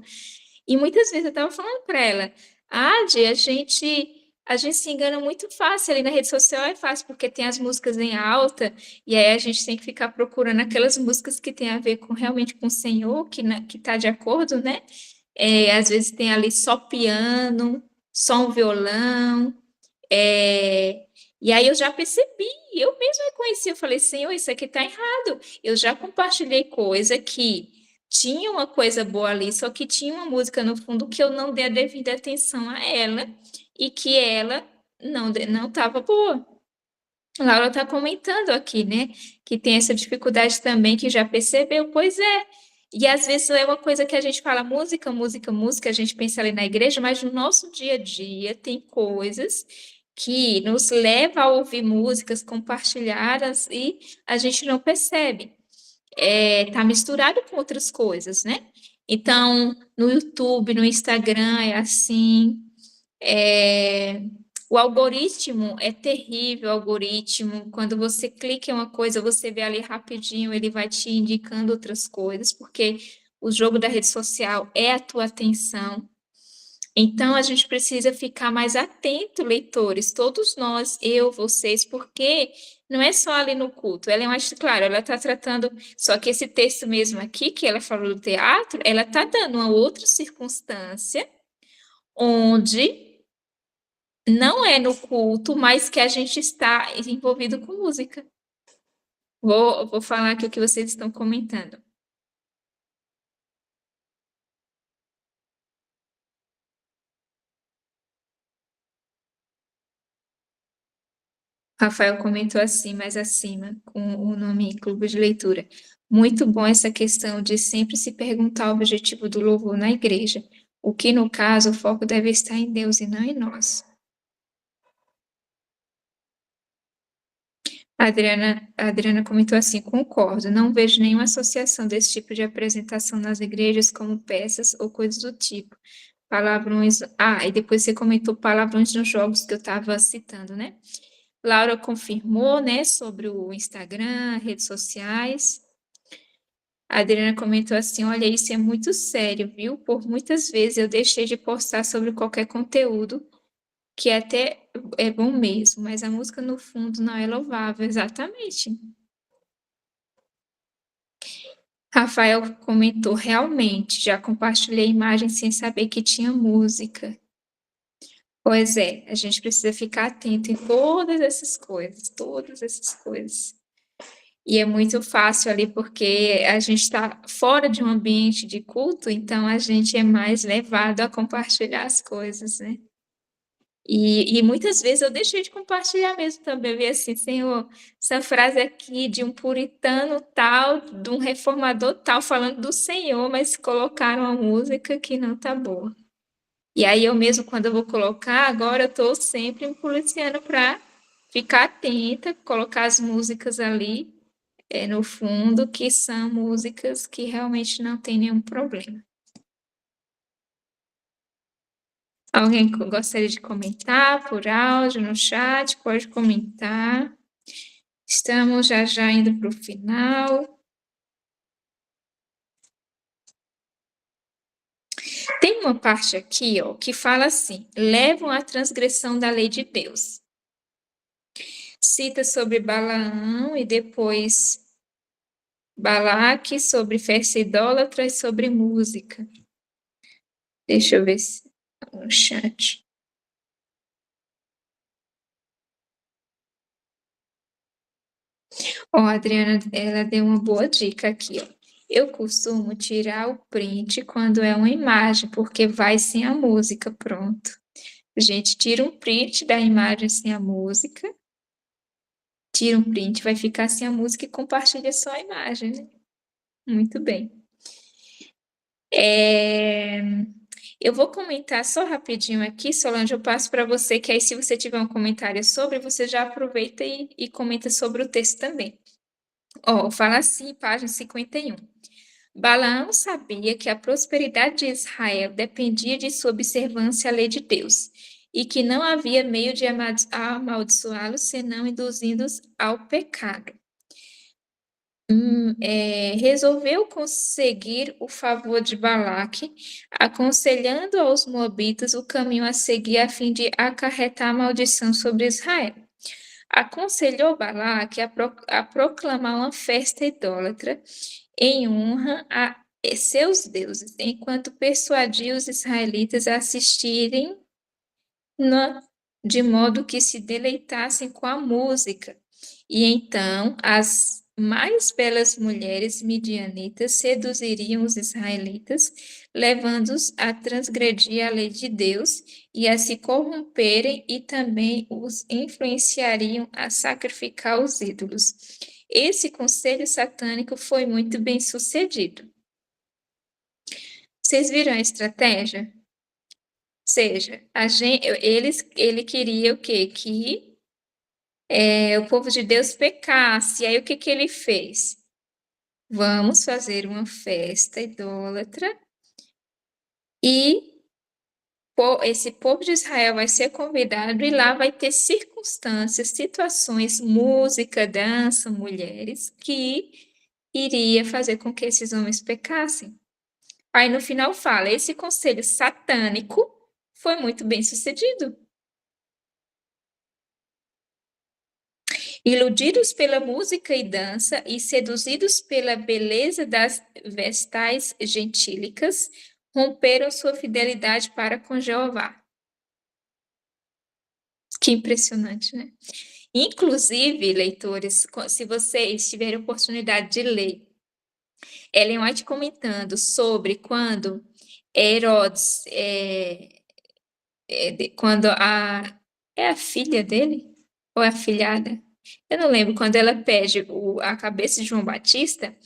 E muitas vezes eu estava falando para ela, Adi, a gente se engana muito fácil ali na rede social, é fácil porque tem as músicas em alta, e aí a gente tem que ficar procurando aquelas músicas que tem a ver com realmente com o Senhor, que está de acordo, né? Às vezes tem ali só piano, só um violão, e aí eu já percebi, eu mesma reconheci, eu falei, Senhor, isso aqui está errado. Eu já compartilhei coisa que tinha uma coisa boa ali, só que tinha uma música no fundo que eu não dei a devida atenção a ela e que ela não estava boa. Laura está comentando aqui, né, que tem essa dificuldade também, que já percebeu, pois é. E às vezes é uma coisa que a gente fala música, música, música, a gente pensa ali na igreja, mas no nosso dia a dia tem coisas que nos levam a ouvir músicas compartilhadas e a gente não percebe. Tá misturado com outras coisas, né? Então, no YouTube, no Instagram é assim. É, O algoritmo é terrível, o algoritmo. Quando você clica em uma coisa, você vê ali rapidinho, ele vai te indicando outras coisas, porque o jogo da rede social é a tua atenção. Então, a gente precisa ficar mais atento, leitores, todos nós, eu, vocês, porque não é só ali no culto, ela é mais, claro, ela está tratando, só que esse texto mesmo aqui, que ela falou do teatro, ela está dando uma outra circunstância, onde não é no culto, mas que a gente está envolvido com música. Vou falar aqui o que vocês estão comentando. Rafael comentou assim, mais acima, com o nome Clube de Leitura. Muito bom essa questão de sempre se perguntar o objetivo do louvor na igreja, o que, no caso, o foco deve estar em Deus e não em nós. A Adriana comentou assim, concordo, não vejo nenhuma associação desse tipo de apresentação nas igrejas como peças ou coisas do tipo. Palavrões. E depois você comentou palavrões nos jogos que eu estava citando, né? Laura confirmou, né, sobre o Instagram, redes sociais. A Adriana comentou assim: olha, isso é muito sério, viu? Por muitas vezes eu deixei de postar sobre qualquer conteúdo, que até é bom mesmo, mas a música no fundo não é louvável, exatamente. Rafael comentou: realmente, já compartilhei imagens sem saber que tinha música. Pois é, a gente precisa ficar atento em todas essas coisas, todas essas coisas. E é muito fácil ali, porque a gente está fora de um ambiente de culto, então a gente é mais levado a compartilhar as coisas, né? E muitas vezes eu deixei de compartilhar mesmo também. Eu vi assim, Senhor, essa frase aqui de um puritano tal, de um reformador tal, falando do Senhor, mas colocaram uma música que não tá boa. E aí eu mesmo, quando eu vou colocar, agora eu estou sempre me policiando para ficar atenta, colocar as músicas ali no fundo, que são músicas que realmente não tem nenhum problema. Alguém gostaria de comentar por áudio no chat? Pode comentar. Estamos já indo para o final. Tem uma parte aqui, ó, que fala assim: levam à transgressão da lei de Deus. Cita sobre Balaão e depois Balaque, sobre festa idólatra e sobre música. Deixa eu ver se no chat. Ó, a Adriana, ela deu uma boa dica aqui, ó. Eu costumo tirar o print quando é uma imagem, porque vai sem a música, pronto. A gente tira um print da imagem sem a música, tira um print, vai ficar sem a música e compartilha só a imagem, né? Muito bem. É, eu vou comentar só rapidinho aqui, Solange, eu passo para você, que aí se você tiver um comentário sobre, você já aproveita e comenta sobre o texto também. Ó, fala assim, página 51. Balaão sabia que a prosperidade de Israel dependia de sua observância à lei de Deus, e que não havia meio de amaldiçoá-los senão induzindo-os ao pecado. Resolveu conseguir o favor de Balaque, aconselhando aos moabitas o caminho a seguir a fim de acarretar a maldição sobre Israel. Aconselhou Balaque a proclamar uma festa idólatra em honra a seus deuses, enquanto persuadia os israelitas a assistirem de modo que se deleitassem com a música. E então as mais belas mulheres midianitas seduziriam os israelitas, levando-os a transgredir a lei de Deus e a se corromperem, e também os influenciariam a sacrificar os ídolos. Esse conselho satânico foi muito bem sucedido. Vocês viram a estratégia? Ou seja, ele queria o quê? Que o povo de Deus pecasse. E aí o que ele fez? Vamos fazer uma festa idólatra e esse povo de Israel vai ser convidado e lá vai ter circunstâncias, situações, música, dança, mulheres, que iria fazer com que esses homens pecassem. Aí no final fala, esse conselho satânico foi muito bem sucedido. Iludidos pela música e dança e seduzidos pela beleza das vestais gentílicas, romperam sua fidelidade para com Jeová. Que impressionante, né? Inclusive, leitores, se vocês tiverem oportunidade de ler Ellen White comentando sobre quando Herodes, quando é a filha dele? Ou é a filhada? Eu não lembro, quando ela pede a cabeça de João Batista,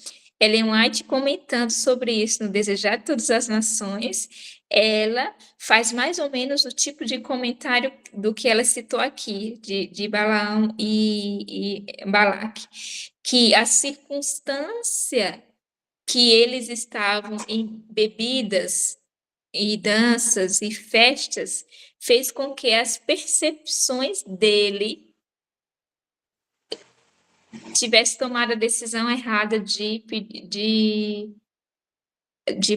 Ellen White comentando sobre isso no Desejar de Todas as Nações, ela faz mais ou menos o tipo de comentário do que ela citou aqui, de Balaão e Balaque, que a circunstância que eles estavam em bebidas e danças e festas fez com que as percepções dele tivesse tomado a decisão errada de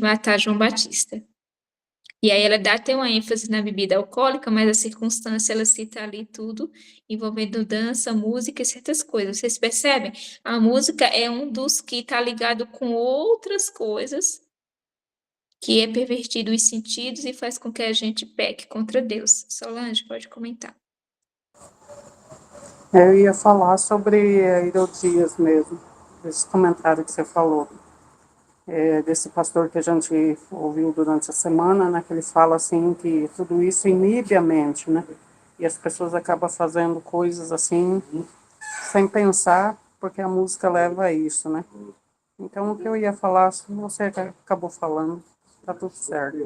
matar João Batista. E aí ela dá até uma ênfase na bebida alcoólica, mas a circunstância ela cita ali tudo envolvendo dança, música e certas coisas. Vocês percebem? A música é um dos que está ligado com outras coisas que é pervertido os sentidos e faz com que a gente peque contra Deus. Solange, pode comentar. Eu ia falar sobre Herodias mesmo, esse comentário que você falou, desse pastor que a gente ouviu durante a semana, né, que ele fala assim que tudo isso inibe a mente, né, e as pessoas acabam fazendo coisas assim, sem pensar, porque a música leva a isso, né. Então o que eu ia falar, você acabou falando, tá tudo certo.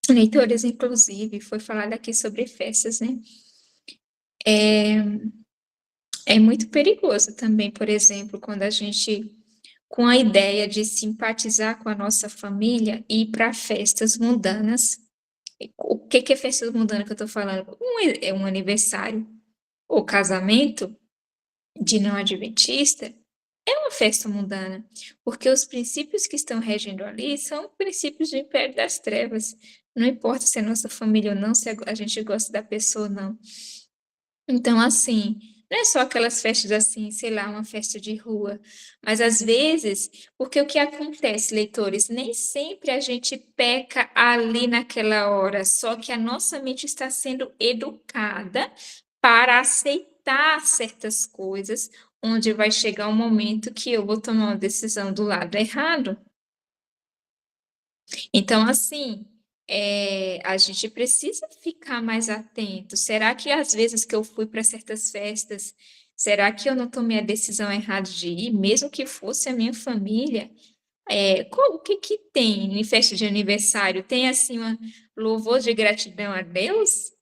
Leitores, inclusive, foi falado aqui sobre festas, né? É muito perigoso também, por exemplo, quando a gente, com a ideia de simpatizar com a nossa família, ir para festas mundanas. O que é festas mundanas que eu estou falando? É um aniversário ou casamento de não adventista, é uma festa mundana, porque os princípios que estão regendo ali são princípios do império das trevas. Não importa se é nossa família ou não, se a gente gosta da pessoa ou não. Então, assim, não é só aquelas festas assim, sei lá, uma festa de rua, mas às vezes, porque o que acontece, leitores, nem sempre a gente peca ali naquela hora, só que a nossa mente está sendo educada para aceitar certas coisas, onde vai chegar um momento que eu vou tomar uma decisão do lado errado. Então, assim, a gente precisa ficar mais atento. Será que às vezes que eu fui para certas festas Será que eu não tomei a decisão errada de ir, mesmo que fosse a minha família? O que que tem em festa de aniversário? Tem, assim, uma louvor de gratidão a Deus?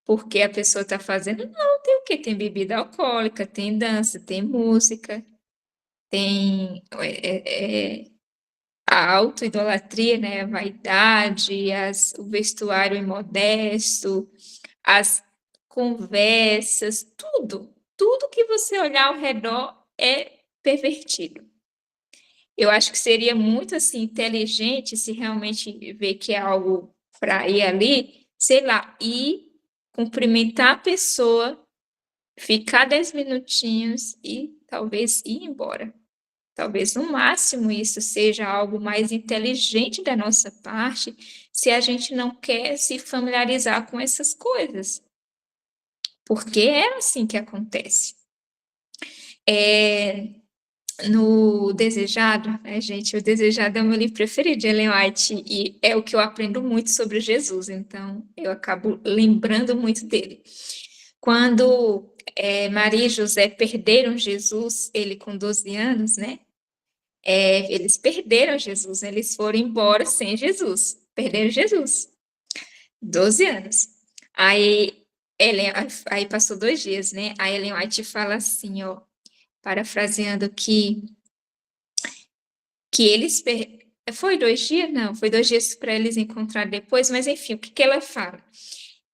Porque a pessoa está fazendo? Não, tem o quê? Tem bebida alcoólica, tem dança, tem música, tem a autoidolatria, né? A vaidade, o vestuário imodesto, as conversas, tudo que você olhar ao redor é pervertido. Eu acho que seria muito assim inteligente se realmente ver que é algo para ir ali, sei lá, ir cumprimentar a pessoa, ficar 10 minutinhos e talvez ir embora. Talvez no máximo isso seja algo mais inteligente da nossa parte, se a gente não quer se familiarizar com essas coisas, porque é assim que acontece. No Desejado, né, gente? O Desejado é o meu livro preferido de Ellen White e é o que eu aprendo muito sobre Jesus, então eu acabo lembrando muito dele. Quando Maria e José perderam Jesus, ele com 12 anos, né? Eles perderam Jesus, né? Eles foram embora sem Jesus, perderam Jesus, 12 anos. Aí passou 2 dias, né? A Ellen White fala assim, ó, parafraseando que eles foi 2 dias? Não, foi 2 dias para eles encontrar depois, mas enfim, o que que ela fala?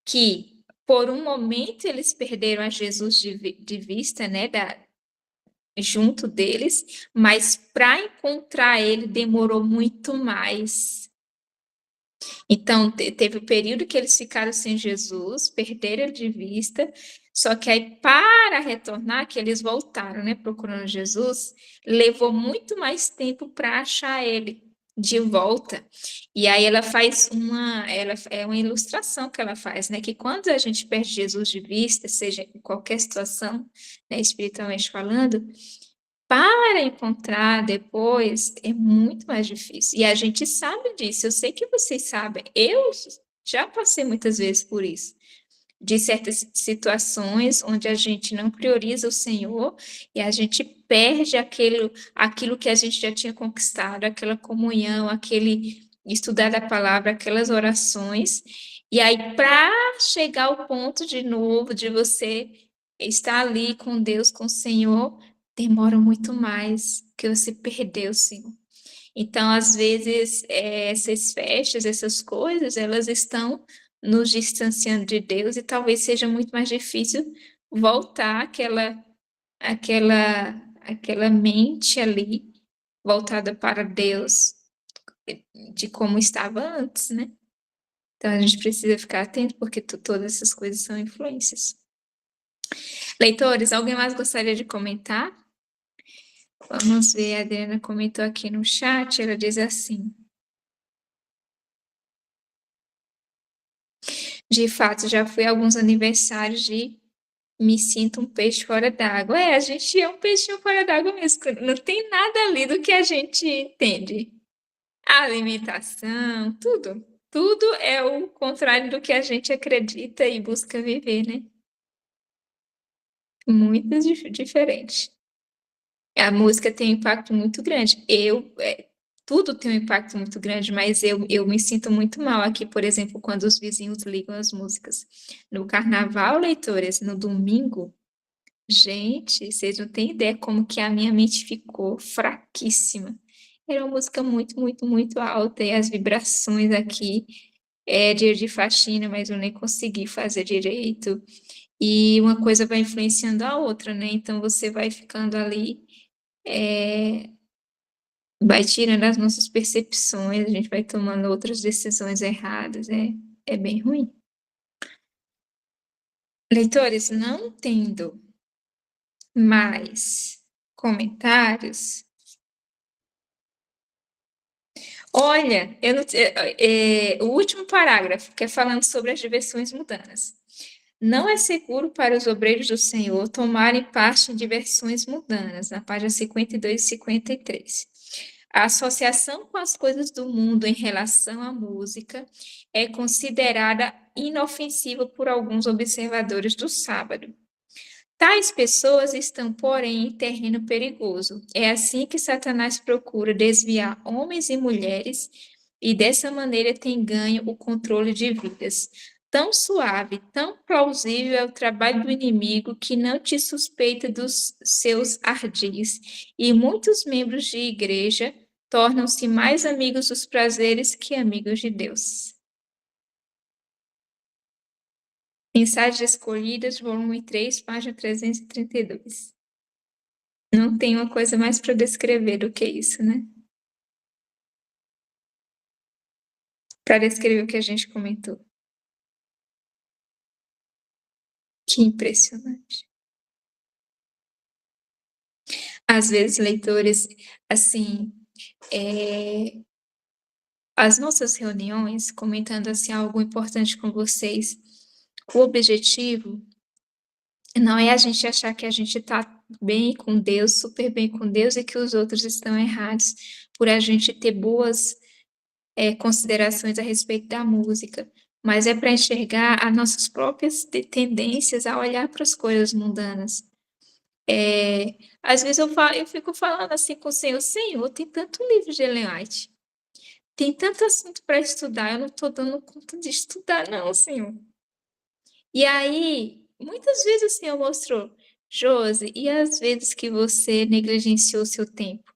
Que por um momento eles perderam a Jesus de vista, né, junto deles, mas para encontrar ele demorou muito mais. Então, teve o período que eles ficaram sem Jesus, perderam ele de vista, só que aí, para retornar, que eles voltaram, né, procurando Jesus, levou muito mais tempo para achar ele de volta. E aí é uma ilustração que ela faz, né, que quando a gente perde Jesus de vista, seja em qualquer situação, né, espiritualmente falando, para encontrar depois é muito mais difícil. E a gente sabe disso, eu sei que vocês sabem. Eu já passei muitas vezes por isso. De certas situações onde a gente não prioriza o Senhor e a gente perde aquilo que a gente já tinha conquistado, aquela comunhão, aquele estudar da palavra, aquelas orações. E aí, para chegar ao ponto de novo de você estar ali com Deus, com o Senhor, demora muito mais, porque você perdeu, Senhor. Então, às vezes, essas festas, essas coisas, elas estão nos distanciando de Deus e talvez seja muito mais difícil voltar aquela mente ali voltada para Deus de como estava antes, né? Então, a gente precisa ficar atento porque todas essas coisas são influências. Leitores, alguém mais gostaria de comentar? Vamos ver, a Adriana comentou aqui no chat, ela diz assim: de fato, já fui a alguns aniversários de me sinto um peixe fora d'água. A gente é um peixinho fora d'água mesmo, não tem nada ali do que a gente entende. A alimentação, tudo é o contrário do que a gente acredita e busca viver, né? Muito diferente. A música tem um impacto muito grande. Tudo tem um impacto muito grande, mas eu me sinto muito mal aqui, por exemplo, quando os vizinhos ligam as músicas. No carnaval, leitores, no domingo, gente, vocês não têm ideia como que a minha mente ficou fraquíssima. Era uma música muito, muito, muito alta, e as vibrações aqui, dia de faxina, mas eu nem consegui fazer direito. E uma coisa vai influenciando a outra, né? Então você vai ficando ali, vai tirando as nossas percepções, a gente vai tomando outras decisões erradas, é bem ruim. Leitores, não tendo mais comentários. Olha, o último parágrafo, que é falando sobre as diversões mundanas. Não é seguro para os obreiros do Senhor tomarem parte em diversões mundanas, na página 52 e 53. A associação com as coisas do mundo em relação à música é considerada inofensiva por alguns observadores do sábado. Tais pessoas estão, porém, em terreno perigoso. É assim que Satanás procura desviar homens e mulheres e dessa maneira tem ganho o controle de vidas. Tão suave, tão plausível é o trabalho do inimigo que não te suspeita dos seus ardis. E muitos membros de igreja tornam-se mais amigos dos prazeres que amigos de Deus. Mensagens Escolhidas, volume 3, página 332. Não tem uma coisa mais para descrever do que isso, né? Para descrever o que a gente comentou. Que impressionante. Às vezes, leitores, assim, as nossas reuniões, comentando assim algo importante com vocês, o objetivo não é a gente achar que a gente está bem com Deus, super bem com Deus, e que os outros estão errados, por a gente ter boas considerações a respeito da música, mas é para enxergar as nossas próprias tendências a olhar para as coisas mundanas. Às vezes eu fico falando assim com o Senhor, tem tanto livro de Ellen White, tem tanto assunto para estudar, eu não estou dando conta de estudar, não, Senhor. E aí, muitas vezes o Senhor mostrou, Josi, e as vezes que você negligenciou seu tempo?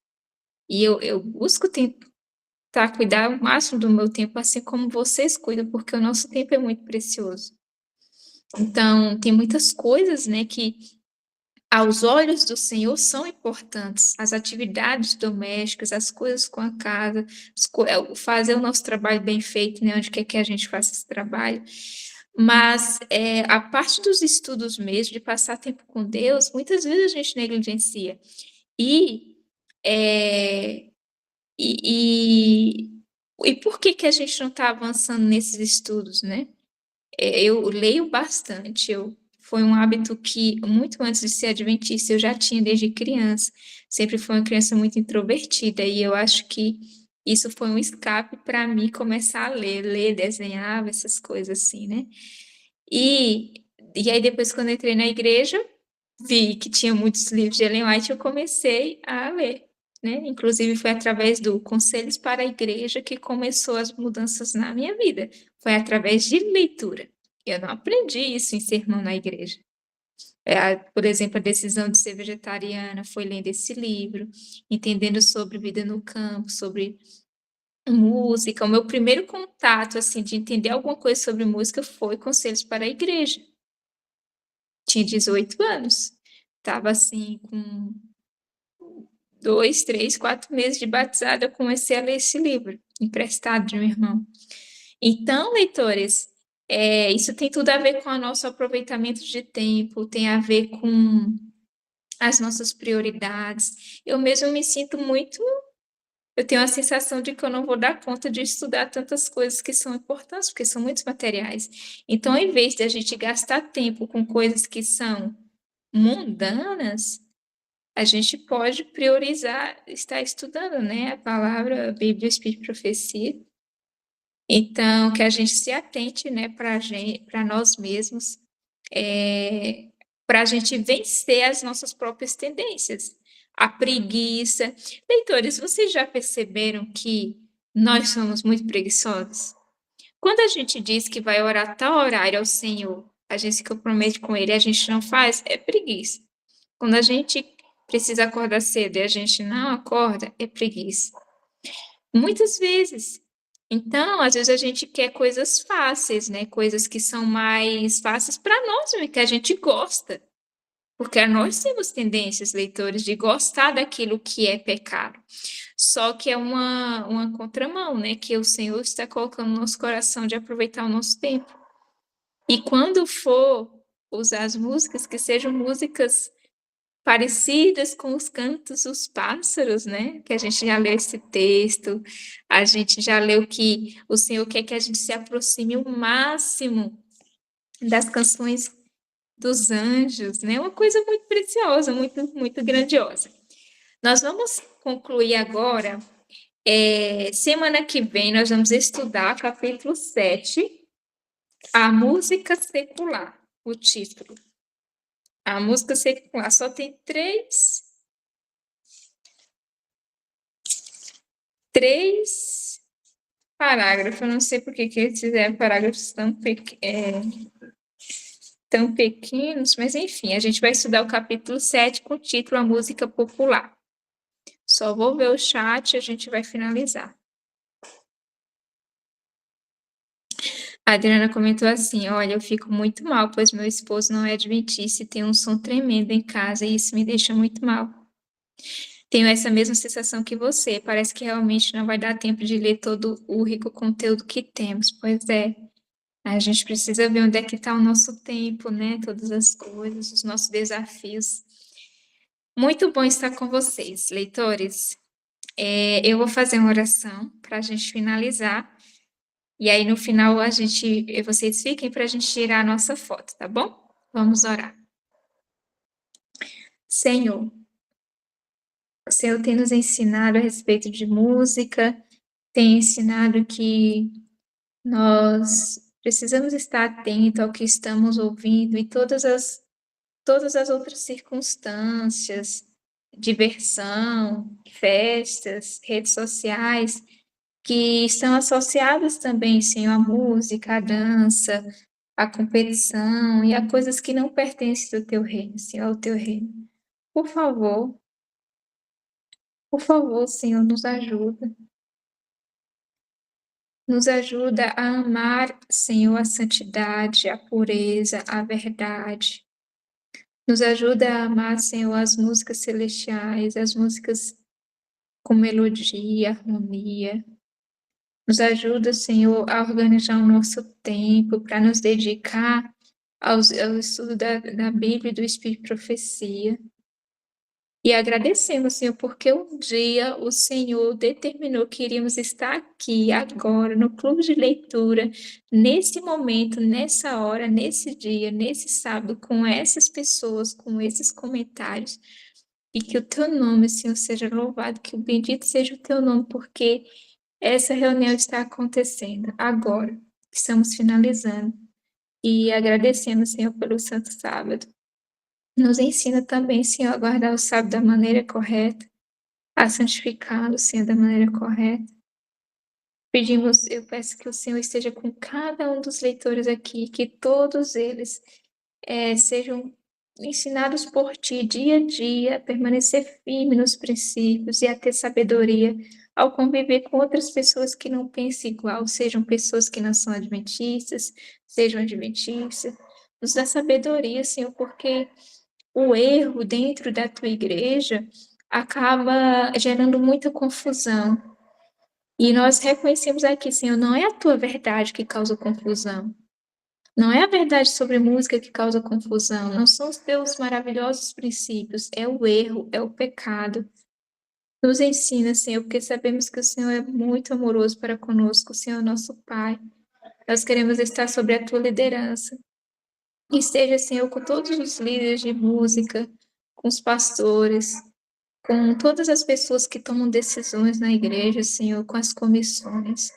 E eu busco tentar cuidar o máximo do meu tempo, assim como vocês cuidam, porque o nosso tempo é muito precioso. Então, tem muitas coisas, né, que aos olhos do Senhor são importantes. As atividades domésticas, as coisas com a casa, fazer o nosso trabalho bem feito, né, onde quer que a gente faça esse trabalho. Mas a parte dos estudos mesmo, de passar tempo com Deus, muitas vezes a gente negligencia. E por que a gente não está avançando nesses estudos, né? Eu leio bastante, foi um hábito que, muito antes de ser adventista, eu já tinha desde criança. Sempre fui uma criança muito introvertida, e eu acho que isso foi um escape para mim começar a ler, desenhar, essas coisas assim, né? E aí depois, quando entrei na igreja, vi que tinha muitos livros de Ellen White, eu comecei a ler, né? Inclusive foi através do Conselhos para a Igreja que começou as mudanças na minha vida. Foi através de leitura. Eu não aprendi isso em sermão na igreja. Por exemplo, a decisão de ser vegetariana foi lendo esse livro, entendendo sobre vida no campo, sobre música. O meu primeiro contato, assim, de entender alguma coisa sobre música foi Conselhos para a Igreja. Tinha 18 anos. Estava, assim, com 2, 3, 4 meses de batizada, eu comecei a ler esse livro, emprestado de um irmão. Então, leitores, isso tem tudo a ver com o nosso aproveitamento de tempo, tem a ver com as nossas prioridades. Eu mesmo me sinto muito. Eu tenho a sensação de que eu não vou dar conta de estudar tantas coisas que são importantes, porque são muitos materiais. Então, ao invés de a gente gastar tempo com coisas que são mundanas, a gente pode priorizar estar estudando, né? A palavra, a Bíblia, Espírito e Profecia. Então, que a gente se atente, né, para nós mesmos, para a gente vencer as nossas próprias tendências. A preguiça. Leitores, vocês já perceberam que nós somos muito preguiçosos? Quando a gente diz que vai orar tal horário ao Senhor, a gente se compromete com Ele e a gente não faz, é preguiça. Quando a gente precisa acordar cedo e a gente não acorda, é preguiça. Muitas vezes. Então, às vezes a gente quer coisas fáceis, né? Coisas que são mais fáceis para nós, que a gente gosta. Porque nós temos tendências, leitores, de gostar daquilo que é pecado. Só que é uma contramão, né? Que o Senhor está colocando no nosso coração de aproveitar o nosso tempo. E quando for usar as músicas, que sejam músicas parecidas com os cantos dos pássaros, né? Que a gente já leu esse texto, a gente já leu que o Senhor quer que a gente se aproxime o máximo das canções dos anjos, né? Uma coisa muito preciosa, muito, muito grandiosa. Nós vamos concluir agora. Semana que vem nós vamos estudar capítulo 7, a música secular, o título. A música secular só tem três parágrafos. Eu não sei por que eles fizeram parágrafos tão pequenos, mas enfim, a gente vai estudar o capítulo 7 com o título A Música Popular. Só vou ver o chat e a gente vai finalizar. A Adriana comentou assim: olha, eu fico muito mal, pois meu esposo não é adventista e tem um som tremendo em casa e isso me deixa muito mal. Tenho essa mesma sensação que você. Parece que realmente não vai dar tempo de ler todo o rico conteúdo que temos. Pois é, a gente precisa ver onde é que está o nosso tempo, né? Todas as coisas, os nossos desafios. Muito bom estar com vocês, leitores. Eu vou fazer uma oração para a gente finalizar. E aí, no final, vocês fiquem para a gente tirar a nossa foto, tá bom? Vamos orar. Senhor, o Senhor tem nos ensinado a respeito de música, tem ensinado que nós precisamos estar atentos ao que estamos ouvindo e todas as outras circunstâncias, diversão, festas, redes sociais, que estão associadas também, Senhor, à música, à dança, à competição e a coisas que não pertencem ao teu reino, Senhor, ao teu reino. Por favor, Senhor, nos ajuda. Nos ajuda a amar, Senhor, a santidade, a pureza, a verdade. Nos ajuda a amar, Senhor, as músicas celestiais, as músicas com melodia, harmonia. Nos ajuda, Senhor, a organizar o nosso tempo para nos dedicar ao estudo da Bíblia e do Espírito de Profecia. E agradecemos, Senhor, porque um dia o Senhor determinou que iríamos estar aqui, agora, no clube de leitura, nesse momento, nessa hora, nesse dia, nesse sábado, com essas pessoas, com esses comentários. E que o teu nome, Senhor, seja louvado, que o bendito seja o teu nome, porque essa reunião está acontecendo agora. Estamos finalizando. E agradecemos, Senhor, pelo Santo Sábado. Nos ensina também, Senhor, a guardar o sábado da maneira correta, a santificá-lo, Senhor, da maneira correta. Eu peço que o Senhor esteja com cada um dos leitores aqui, que todos eles sejam ensinados por Ti dia a dia, a permanecer firme nos princípios e a ter sabedoria ao conviver com outras pessoas que não pensam igual, sejam pessoas que não são adventistas, sejam adventistas. Nos dá sabedoria, Senhor, porque o erro dentro da tua igreja acaba gerando muita confusão. E nós reconhecemos aqui, Senhor, não é a tua verdade que causa confusão. Não é a verdade sobre música que causa confusão. Não são os teus maravilhosos princípios. É o erro, é o pecado. Nos ensina, Senhor, porque sabemos que o Senhor é muito amoroso para conosco. O Senhor é nosso Pai. Nós queremos estar sob a tua liderança. E esteja, Senhor, com todos os líderes de música, com os pastores, com todas as pessoas que tomam decisões na igreja, Senhor, com as comissões.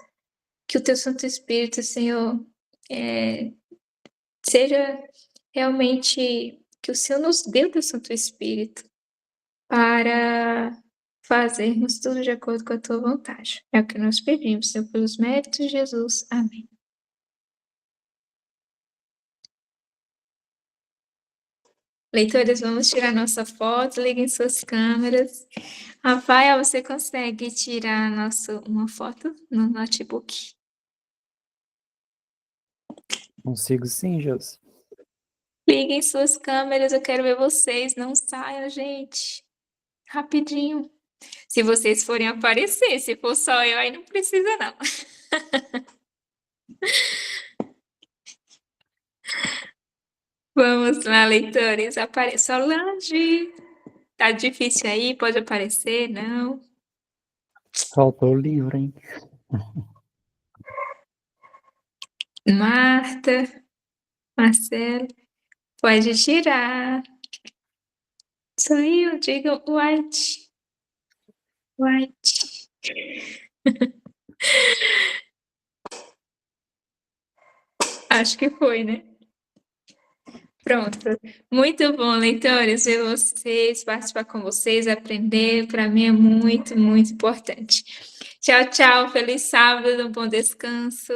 Que o teu Santo Espírito, Senhor, seja realmente que o Senhor nos dê o teu Santo Espírito para fazermos tudo de acordo com a tua vontade. É o que nós pedimos, Senhor, pelos méritos de Jesus. Amém. Leitores, vamos tirar nossa foto, liguem suas câmeras. Rafael, você consegue tirar uma foto no notebook? Consigo sim, Josi. Liguem suas câmeras, eu quero ver vocês. Não saiam, gente. Rapidinho. Se vocês forem aparecer, se for só eu, aí não precisa, não. Vamos lá, leitores. Solange. Tá difícil aí? Pode aparecer? Não? Faltou o livro, hein? Marta. Marcelo. Pode tirar. Saiu, diga white. White. Acho que foi, né? Pronto. Muito bom, leitores, ver vocês, participar com vocês, aprender, para mim é muito, muito importante. Tchau, tchau. Feliz sábado, bom descanso.